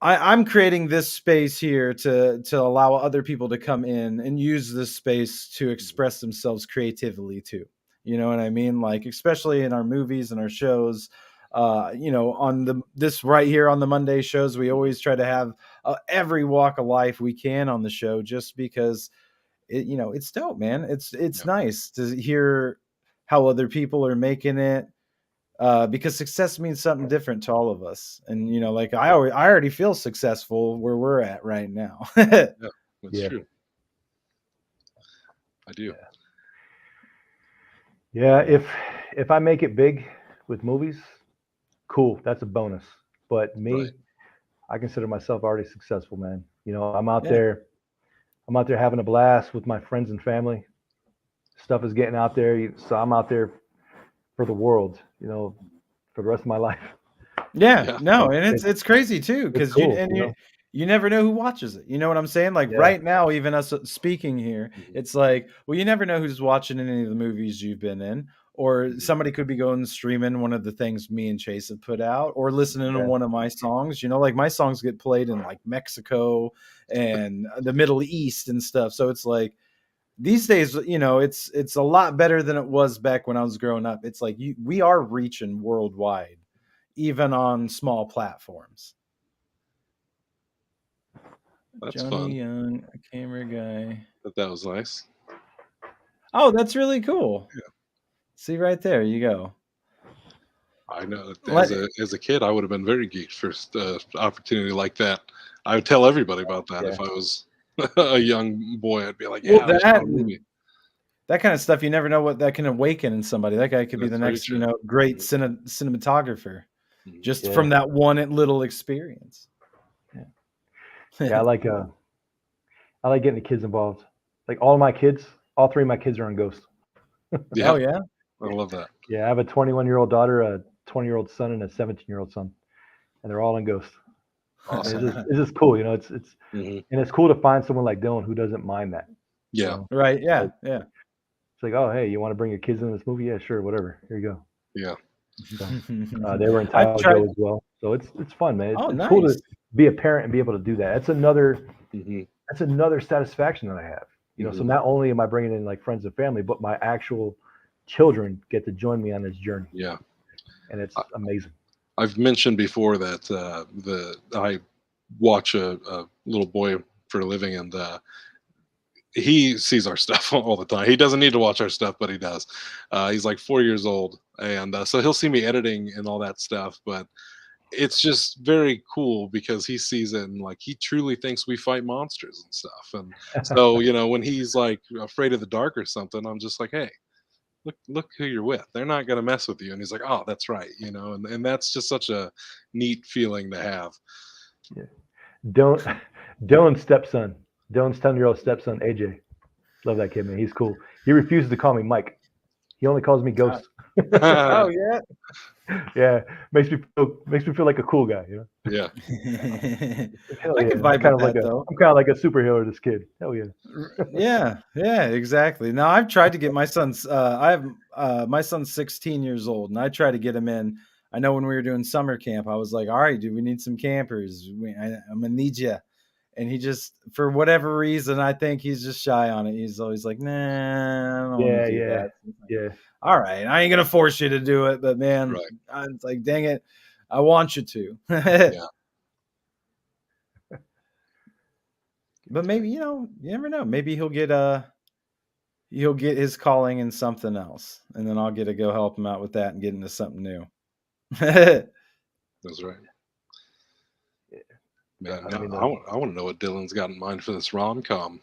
I'm creating this space here to allow other people to come in and use this space to express themselves creatively too. You know what I mean? Like especially in our movies and our shows. On this right here on the Monday shows, we always try to have every walk of life we can on the show, just because it's dope, man. It's Yeah. nice to hear how other people are making it because success means something different to all of us. And like I already feel successful where we're at right now. Yeah, that's Yeah. true. I do. Yeah, if I make it big with movies, cool, that's a bonus. But me, Right. I consider myself already successful, man. I'm out Yeah. there. I'm out there having a blast with my friends and family. Stuff is getting out there, so I'm out there for the world, for the rest of my life. Yeah, no, So and it's crazy too, it's because cool, you never know who watches it. You know what I'm saying? Like Yeah. right now, even us speaking here, Mhm. it's like, well, you never know who's watching any of the movies you've been in, or Mhm. somebody could be going streaming one of the things me and Chase have put out, or listening to Yeah. one of my songs. Like my songs get played in like Mexico and the Middle East and stuff. So it's like these days, it's a lot better than it was back when I was growing up. It's like we are reaching worldwide, even on small platforms. That's Johnny fun. Young, a camera guy. That was nice. Oh, that's really cool. Yeah. See right there, you go. I know. Let- As a kid, I would have been very geeked for opportunity like that. I would tell everybody about that if Yeah. I was a young boy. I'd be like, Well, "Yeah, I saw a movie." that kind of stuff, you never know what that can awaken in somebody. That guy could be That's the very next, true. great cinematographer, Mhm. just Yeah. from that one little experience. Yeah, I like getting the kids involved. Like all three of my kids are on Ghost. Yeah, Oh yeah. I love that. Yeah, I have a 21-year-old daughter, a 20-year-old son, and a 17-year-old son, and they're all on Ghost. Awesome. It's just cool, It's Mhm. and it's cool to find someone like Dylan who doesn't mind that. you Yeah, know? Right. Yeah. Like- Yeah. It's like, oh, hey, you want to bring your kids in this movie? Yeah, sure, whatever. Here you go. yeah. So, they were in I've Tahoe tried. Joe as well, so it's fun, man. Oh, It's cool to nice. be a parent and be able to do that. Mhm. That's another satisfaction that I have. So Mhm. not only am I bringing in like friends and family, but my actual children get to join me on this journey, Yeah. and it's amazing. I've mentioned before that I watch a little boy for a living, and he sees our stuff all the time. He doesn't need to watch our stuff, but he does. He's like 4 years old, and so he'll see me editing and all that stuff. But it's just very cool because he sees it and like he truly thinks we fight monsters and stuff. And so when he's like afraid of the dark or something, I'm just like, hey, look who you're with. They're not gonna mess with you. And he's like, oh, that's right, and that's just such a neat feeling to have. Don't Dylan's 10-year-old stepson, AJ. Love that kid, man. He's cool. He refuses to call me Mike. He only calls me Ghost. Oh yeah. Yeah, makes me feel like a cool guy. Yeah. Hell I yeah. can vibe with that though. I'm kind of like a superhero. This kid. Hell yeah. Yeah, exactly. Now I've tried to get my son's. My son's 16 years old, and I try to get him in. I know when we were doing summer camp, I was like, "All right, dude, we need some campers. I'm gonna need you." And he just, for whatever reason, I think he's just shy on it. He's always like, "Nah, I don't want to do that." Yeah. All right, I ain't gonna force you to do it, but man, Right. it's like, dang it, I want you to. Yeah. But maybe you never know. Maybe he'll get his calling in something else, and then I'll get to go help him out with that and get into something new. That's right. Yeah. Man, I mean, I want to know what Dylan's got in mind for this rom-com.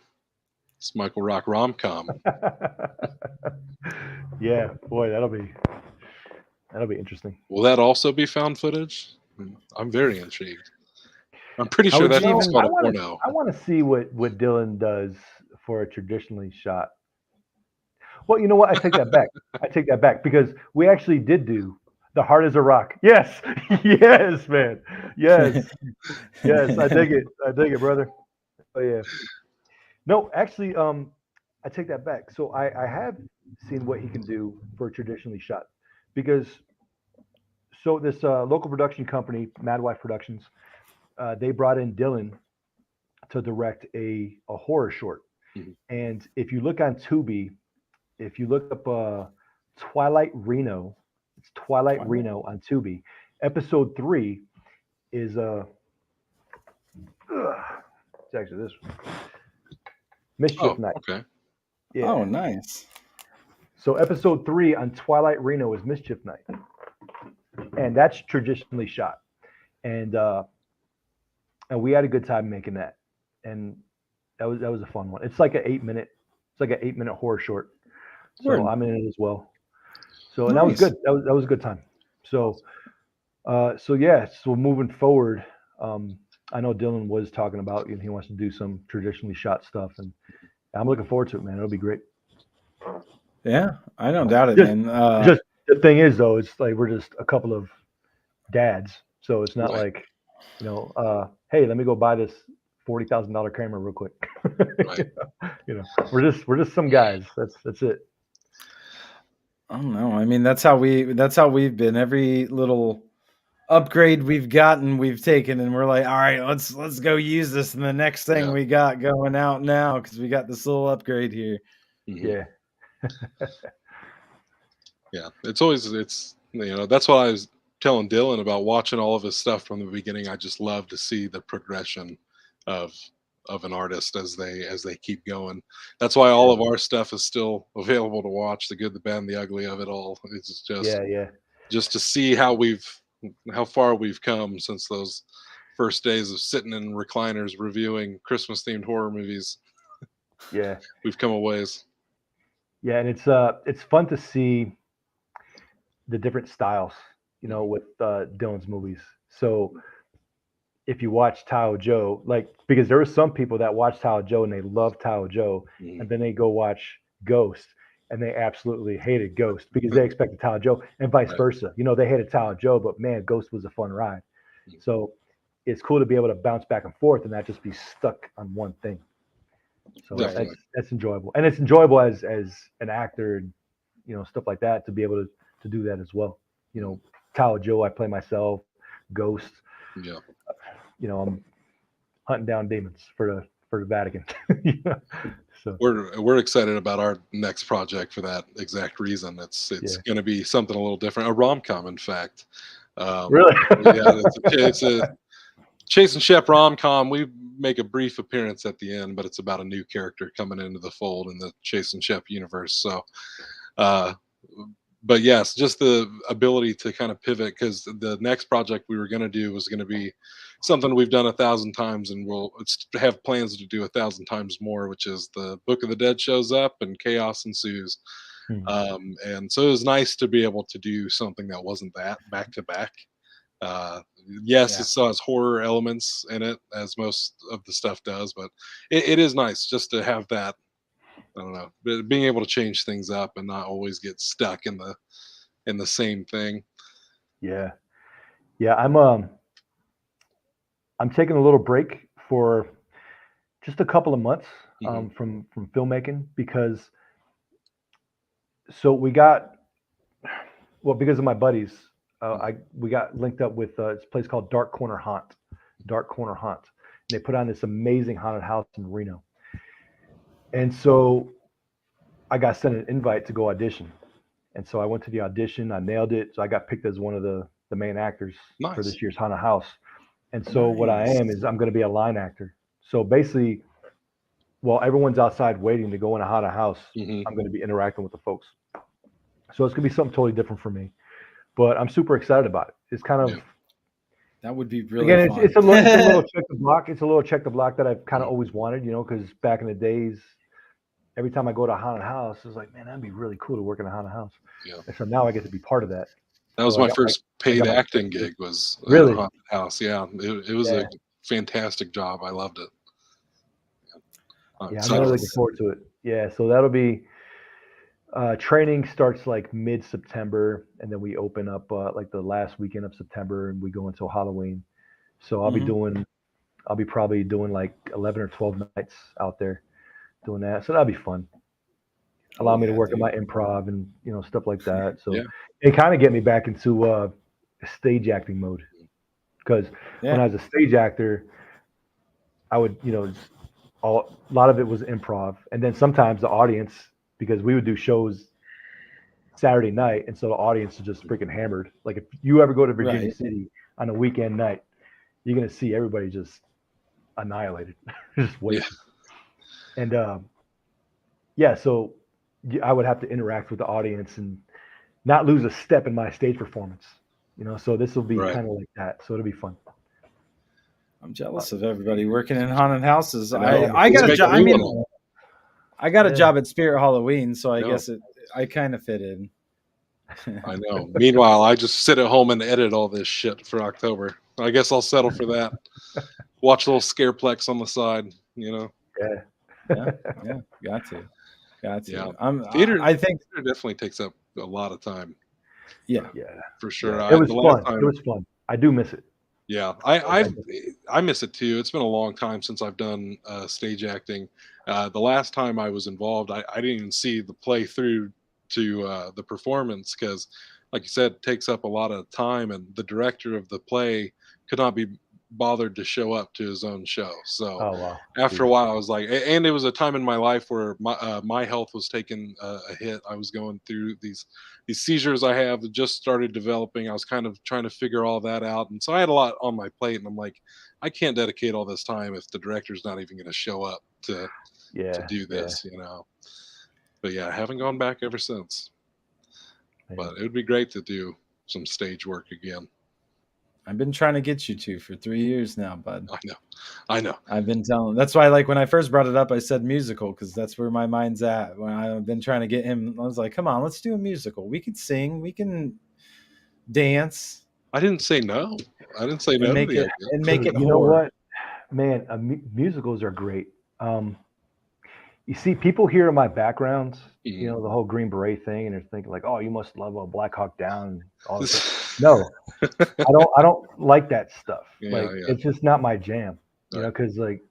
This Michael Rock rom-com. yeah, boy, that'll be interesting. Will that also be found footage? I'm very intrigued. I'm pretty How sure would that's you what's even- called a porno. I want to see what Dylan does for a traditionally shot. Well, you know what? I take that back because we actually did do The Heart is a Rock. Yes, yes, man, yes. I dig it, brother. Oh yeah. No, actually, I take that back. So I have seen what he can do for traditionally shot, because this local production company, Mad Wife Productions, they brought in Dylan to direct a horror short. Mhm. And if you look on Tubi, if you look up Twilight Reno, it's Twilight Reno on Tubi. Episode 3 is it's actually this one. Mischief Night. Okay. Yeah. Oh, nice. So episode 3 on Twilight Reno is Mischief Night. and that's traditionally shot. And we had a good time making that, and that was a fun one. It's like an 8-minute horror short. So Word. I'm in it as well. So and that was Nice. good. That was a good time. So so moving forward, I know Dylan was talking about he wants to do some traditionally shot stuff, and I'm looking forward to it, man. It'll be great. Yeah, I don't doubt it, Just, man. just the thing is though, it's like we're just a couple of dads, so it's not Right. like hey, let me go buy this $40,000 camera real quick. Right. We're just some guys. That's it. I don't know. I mean, that's how we've been. Every little upgrade we've gotten, we've taken, and we're like, all right, let's go use this in the next thing Yeah. we got going out now because we got this little upgrade here. Mhm. Yeah. Yeah, it's that's what I was telling Dylan about watching all of his stuff from the beginning. I just love to see the progression of an artist as they keep going. That's why all of our stuff is still available to watch, the good, the bad, and the ugly of it all. It's just to see how far we've come since those first days of sitting in recliners reviewing Christmas themed horror movies. Yeah. We've come a ways. Yeah, and it's fun to see the different styles, with Dylan's movies. So if you watch Tahoe Joe, because there were some people that watch Tahoe Joe and they love Tahoe Joe, Mhm. and then they go watch Ghost and they absolutely hated Ghost because they expected Tahoe Joe, and vice Right. versa. They hated Tahoe Joe, but man, Ghost was a fun ride. Mhm. So it's cool to be able to bounce back and forth and not just be stuck on one thing. So Definitely. that's enjoyable, and it's enjoyable as an actor, and stuff like that, to be able to do that as well. Tahoe Joe, I play myself. Ghost, Yeah. I'm hunting down demons for the Vatican. So We're excited about our next project for that exact reason. It's going to be something a little different, a rom-com, in fact. Really, yeah, it's a Chase and Shep rom-com. We make a brief appearance at the end, but it's about a new character coming into the fold in the Chase and Shep universe. So, but yes, just the ability to kind of pivot, because the next project we were going to do was going to be something we've done 1,000 times, and we'll have plans to do 1,000 times more, which is the Book of the Dead shows up and chaos ensues. And so it was nice to be able to do something that wasn't that back to back. Yes, it still has horror elements in it, as most of the stuff does, but it is nice just to have that. I don't know, being able to change things up and not always get stuck in the same thing. yeah. I'm taking a little break for just a couple of months from filmmaking, because because of my buddies, we got linked up with this place called Dark Corner Haunt, and they put on this amazing haunted house in Reno. And so I got sent an invite to go audition. And so I went to the audition. I nailed it. So I got picked as one of the main actors for this year's haunted house. And so what I am is I'm going to be a line actor. So basically, while everyone's outside waiting to go in a haunted house, I'm going to be interacting with the folks. So it's going to be something totally different for me. But I'm super excited about it. It's kind of that would be really fun. It's a little check the block. It's a little check the block that I've kind of always wanted, because back in the days, every time I go to a haunted house, it's like, man, that'd be really cool to work in a haunted house. Yeah. And so now I get to be part of that. That was my first paid acting gig, was really a haunted house. Yeah, it was a fantastic job. I loved it. I'm really looking forward to it. Yeah, so that'll be training starts like mid-September, and then we open up like the last weekend of September, and we go until Halloween. So I'll be probably doing like 11 or 12 nights out there doing that. So that'll be fun. Allow me to work on my improv and stuff like that. So it kind of get me back into stage acting mode, because when I was a stage actor, I would a lot of it was improv, and then sometimes the audience, because we would do shows Saturday night, and so the audience is just freaking hammered. Like if you ever go to Virginia City on a weekend night, you're gonna see everybody just annihilated, just wasted. And so I would have to interact with the audience and not lose a step in my stage performance. So this will be Right. kind of like that. So it'll be fun. I'm jealous of everybody working in haunted houses. I know. I got a Let's job. make I a new mean, one. I got a Yeah. job at Spirit Halloween, so I No. guess I kind of fit in. I know. Meanwhile, I just sit at home and edit all this shit for October. I guess I'll settle for that. Watch a little Scareplex on the side, Yeah. Yeah, got to. Yeah. I think, theater definitely takes up a lot of time yeah. Yeah. for sure. Yeah. It was The last fun. time, It was fun. I do miss it. yeah, I miss it too. It's been a long time since I've done stage acting. The last time I was involved, I didn't even see the play through to the performance because, like you said, it takes up a lot of time, and the director of the play could not be bothered to show up to his own show. So Oh wow. after a Jeez. while, I was like, and it was a time in my life where my health was taking a hit. I was going through these seizures I have just started developing. I was kind of trying to figure all that out, and so I had a lot on my plate. And I'm like, I can't dedicate all this time if the director's not even going to show up to Yeah. do this, But yeah, I haven't gone back ever since. Man. But it would be great to do some stage work again. I've been trying to get you to for 3 years now, bud. I know. I've been telling. That's why, like, when I first brought it up, I said musical because that's where my mind's at. When I've been trying to get him, I was like, "Come on, let's do a musical. We can sing, we can dance, I didn't say no. I didn't say no and to make the it idea. and make it You know horror." what, man? Musicals are great. You see, people hear my background, Mhm. the whole Green Beret thing, and they're thinking like, "Oh, you must love a Black Hawk Down." And all this stuff. No, I don't like that stuff. Yeah, Like, yeah. it's just not my jam. Right. Because like,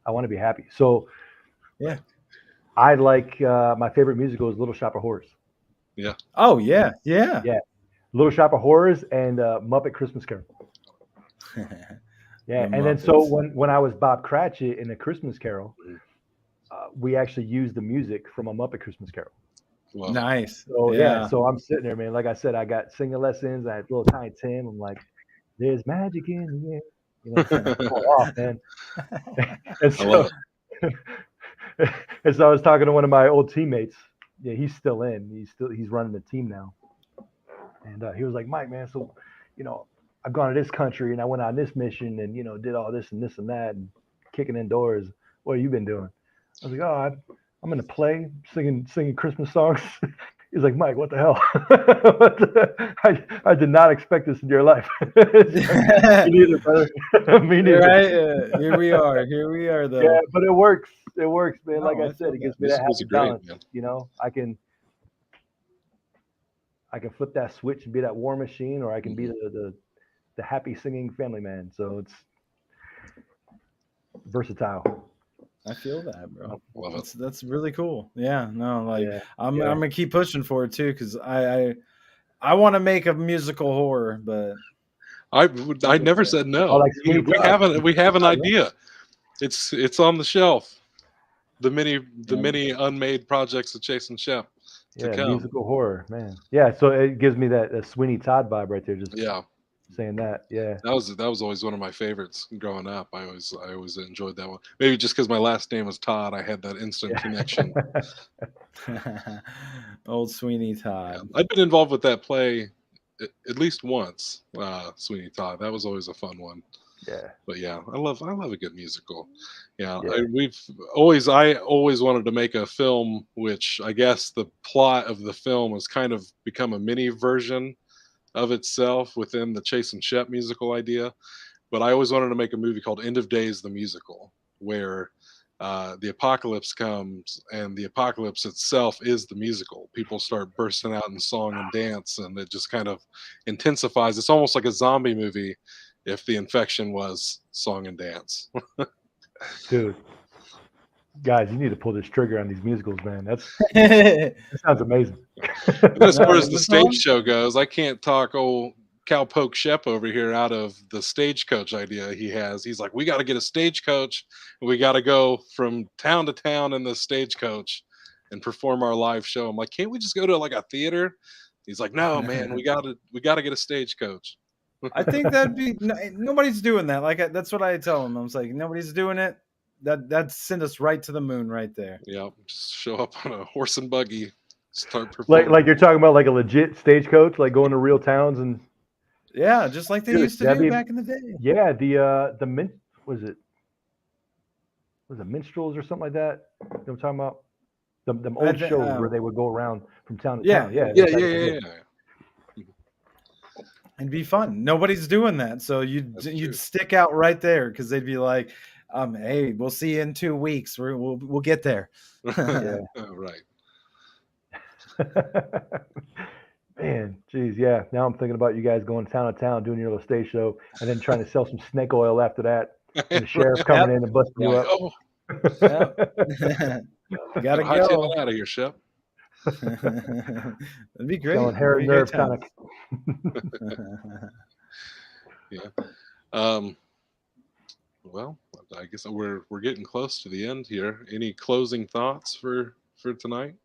I want to be happy. So, Yeah. I like my favorite musical is Little Shop of Horrors. Oh yeah. Yeah. Little Shop of Horrors and Muppet Christmas Carol. Yeah, The and then so Muppets. when I was Bob Cratchit in A Christmas Carol, Mhm. we actually used the music from A Muppet Christmas Carol. Well, Nice. So Yeah. so I'm sitting there, man. Like I said, I got singing lessons. I had little Tiny Tim. I'm like, "There's magic in the air," it's going off, man. And I so, love and so I was talking to one of my old teammates. Yeah, he's still in. He's running the team now. And he was like, "Mike, man, so I've gone to this country and I went on this mission and did all this and this and that and kicking in doors. What have you been doing?" I was like, "Oh, I'm in a play singing Christmas songs." He's like, "Mike, what the hell? I did not expect this in your life." Me neither, brother. Me neither. Right. Here we are, though. Yeah, but it works. It works, man. No, Like I I said, feel it gives that. me that Musicals happy are great, balance. man. I can flip that switch and be that war machine, or I can be Mhm. the happy singing family man. So it's versatile. I feel that, bro. Love it. That's really cool. Yeah, no, like Yeah, I'm yeah. gonna keep pushing for it too because I want to make a musical horror, but I never said no. Oh, like Sweeney We Todd. have an Yeah. idea. It's on the shelf. The many unmade projects of Jason Shep to Yeah, come. musical horror, man. Yeah, so it gives me that Sweeney Todd vibe right there. Just Yeah, saying that. Yeah. that was always one of my favorites growing up. I always enjoyed that one. Maybe just because my last name was Todd, I had that instant connection. Old Sweeney Yeah. Todd. I'd been involved with that play at least once. Sweeney Todd. That was always a fun one. Yeah. But yeah, I love a good musical. Yeah, Yeah. I always wanted to make a film, which I guess the plot of the film has kind of become a mini version of itself within the Chase and Shep musical idea. But I always wanted to make a movie called End of Days the Musical, where the apocalypse comes and the apocalypse itself is the musical. People start bursting out in song and dance, and it just kind of intensifies. It's almost like a zombie movie if the infection was song and dance. Dude. Guys, you need to pull this trigger on these musicals, man. That sounds amazing. And as far as the That's stage all? show goes, I can't talk old Cowpoke Shep over here out of the stagecoach idea he has. He's like, we got to get a stagecoach and we got to go from town to town in the stagecoach and perform our live show. I'm like, can't we just go to like a theater? He's like, no, man, we got to get a stagecoach. I think that'd be nobody's doing that. Like that's what I tell them. I was like, nobody's doing it. That'd send us right to the moon right there. Yeah, just show up on a horse and buggy, start performing. Like you're talking about like a legit stagecoach, like going to real towns and Yeah, just like they Dude, used to that'd do be- back in the day. Yeah, the min was it minstrels or something like that? You know what I'm talking about? Them I old thi- shows where they would go around from town to Yeah, town. Yeah, Yeah, that's yeah, actually yeah, it. yeah. it'd be fun. Nobody's doing that, so you'd That's true. you'd stick out right there because they'd be like, hey, we'll see you in 2 weeks. We'll get there. Yeah. Right. Man, geez, yeah. Now I'm thinking about you guys going town to town doing your little stage show and then trying to sell some snake oil after that. And the sheriff coming in and busting you Like, up. oh, Yep. gotta Gotta hightail go. it out of here, Shep. That'd be great. Selling hair It'd and be a nerve good time. tonic. Yeah. Well, I guess we're getting close to the end here. Any closing thoughts for tonight?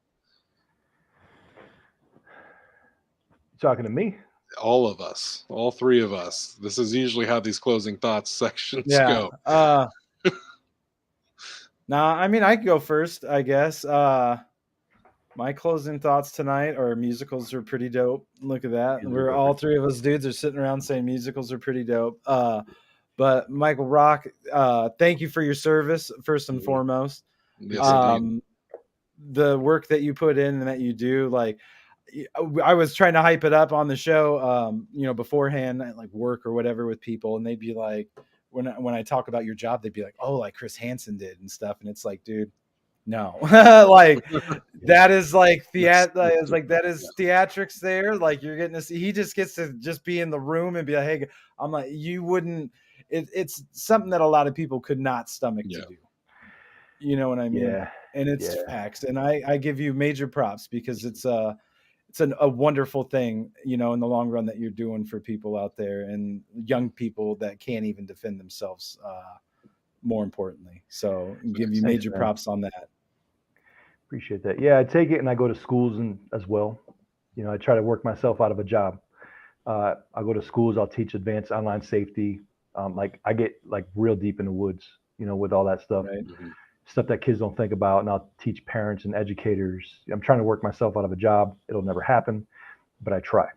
Talking to me? All of us, all three of us. This is usually how these closing thoughts sections Yeah. go. Nah, I mean, I could go first, I guess. My closing thoughts tonight are musicals are pretty dope. Look at that. We're all three of us dudes are sitting around saying musicals are pretty dope. But Michael Rock, thank you for your service, first and foremost. Yes, indeed. The work that you put in and that you do, like I was trying to hype it up on the show, beforehand, like work or whatever with people, and they'd be like, when I talk about your job, they'd be like, oh, like Chris Hansen did and stuff, and it's like, dude, no, like that is like that is theatrics there. Like you're getting to see, he just gets to just be in the room and be like, hey, I'm like, you wouldn't. It's something that a lot of people could not stomach to do. You know what I mean? Yeah. And it's facts. And I give you major props because it's a wonderful thing, in the long run that you're doing for people out there and young people that can't even defend themselves. More importantly, so give you major props on that. Appreciate that. Yeah, I take it and I go to schools as well. I try to work myself out of a job. I go to schools. I'll teach advanced online safety. Like I get like real deep in the woods, with all that stuff. Right. Stuff that kids don't think about, and I'll teach parents and educators. I'm trying to work myself out of a job. It'll never happen, but I try.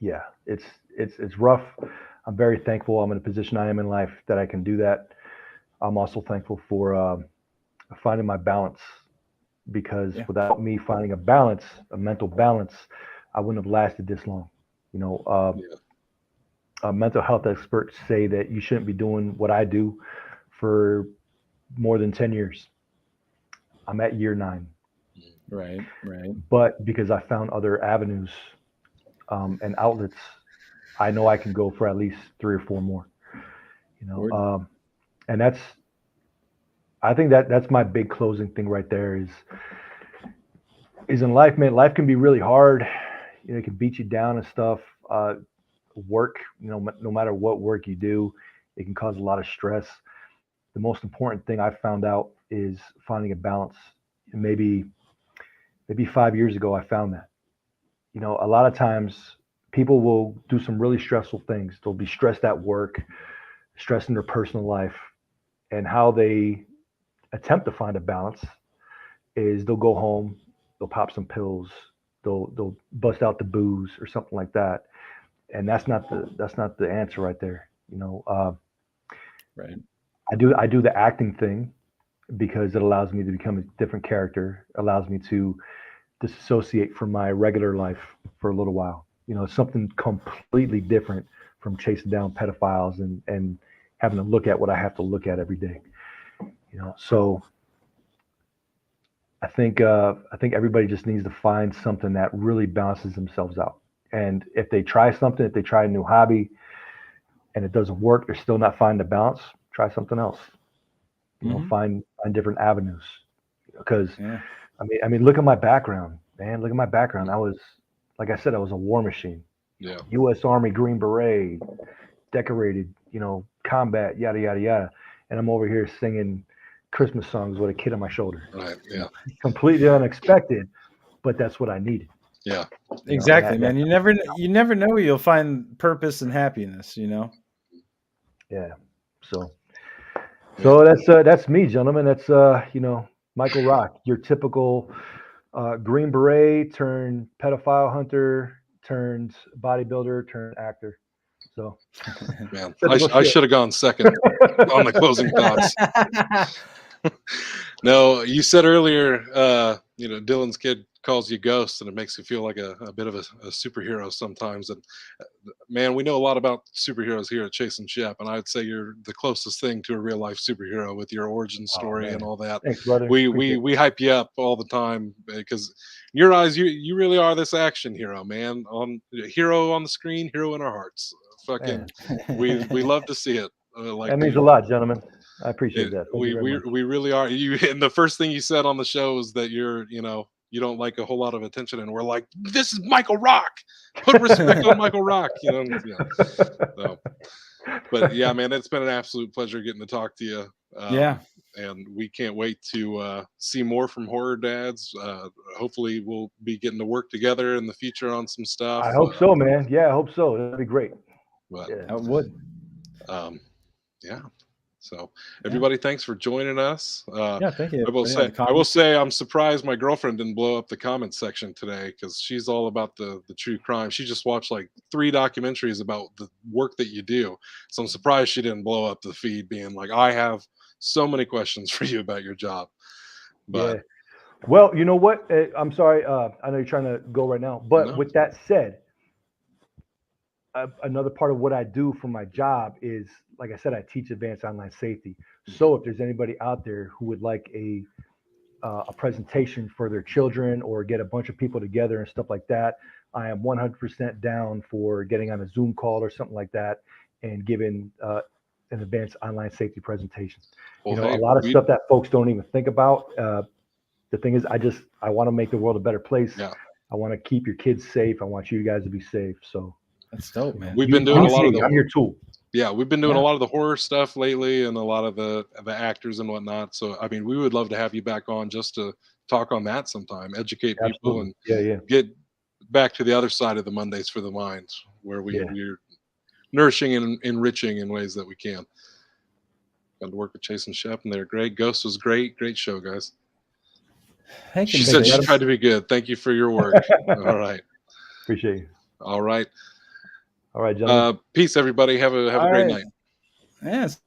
Yeah, it's rough. I'm very thankful I'm in a position I am in life that I can do that. I'm also thankful for finding my balance, because without me finding a mental balance, I wouldn't have lasted this long. Mental health experts say that you shouldn't be doing what I do for more than 10 years. I'm at year 9. Right. But because I found other avenues and outlets, I know I can go for at least 3 or 4 more. And I think that's my big closing thing right there is in life, man. Life can be really hard. It can beat you down and stuff. Work, no matter what work you do, it can cause a lot of stress. The most important thing I found out is finding a balance. Maybe 5 years ago, I found that. A lot of times people will do some really stressful things. They'll be stressed at work, stressed in their personal life, and how they attempt to find a balance is they'll go home, they'll pop some pills, they'll bust out the booze or something like that, and that's not the answer right there. Right. I do the acting thing because it allows me to become a different character, allows me to disassociate from my regular life for a little while. Something completely different from chasing down pedophiles and having to look at what I have to look at every day. So I think everybody just needs to find something that really balances themselves out. And if they try a new hobby and it doesn't work, they're still not finding the balance, try something else. Find different avenues. Because I mean, look at my background, man. Look at my background. I was, like I said, I was a war machine. Yeah. U.S. Army Green Beret, decorated, combat, yada yada yada. And I'm over here singing Christmas songs with a kid on my shoulder. Right. Yeah. Completely unexpected, but that's what I needed. Yeah. Exactly, man. You never know where you'll find purpose and happiness. Yeah. So that's me, gentlemen. That's Michael Rock, your typical Green Beret turned pedophile hunter turned bodybuilder turned actor. So, Man, Typical I shit. should have gone second on the closing thoughts. No, you said earlier, Dylan's kid calls you Ghost, and it makes you feel like a bit of a superhero sometimes. And man, we know a lot about superheroes here at Chase and Shep, and I'd say you're the closest thing to a real life superhero with your origin story and man. all that. Thanks, brother. We hype you up all the time because in your eyes, you really are this action hero, man. Hero on the screen, hero in our hearts. Fucking, we love to see it. That means a lot, gentlemen. I appreciate that. Thank We you very much. we really are. You and the first thing you said on the show is that you don't like a whole lot of attention, and we're like, this is Michael Rock. Put respect on Michael Rock. Yeah. So, but yeah, man, it's been an absolute pleasure getting to talk to you. Yeah. And we can't wait to see more from Horror Dadz. Hopefully, we'll be getting to work together in the future on some stuff. I hope so, man. Yeah, I hope so. That'd be great. But, Yeah. I would. Yeah. So everybody, thanks for joining us. Yeah, thank you. I will say I'm surprised my girlfriend didn't blow up the comment section today because she's all about the true crime. She just watched like 3 documentaries about the work that you do. So I'm surprised she didn't blow up the feed being like, I have so many questions for you about your job. But yeah. Well, you know what? I'm sorry. I know you're trying to go right now, but with that said, another part of what I do for my job is, like I said, I teach advanced online safety. So if there's anybody out there who would like a presentation for their children or get a bunch of people together and stuff like that, I am 100% down for getting on a Zoom call or something like that and giving an advanced online safety presentation. Well, a lot of stuff that folks don't even think about. The thing is, I want to make the world a better place. Yeah. I want to keep your kids safe. I want you guys to be safe. So that's dope, man. We've been doing a lot of I'm your tool. Yeah, we've been doing a lot of the horror stuff lately and a lot of the actors and whatnot. So, I mean, we would love to have you back on just to talk on that sometime, educate people, and get back to the other side of the Mondays for the Mind, where we're nourishing and enriching in ways that we can. Got to work with Chase and Shep, and they're great. Ghost was great. Great show, guys. She said she tried to be good. Thank you for your work. All right. Appreciate you. All right. All right, gentlemen. Peace, everybody. Have a great night. Yes.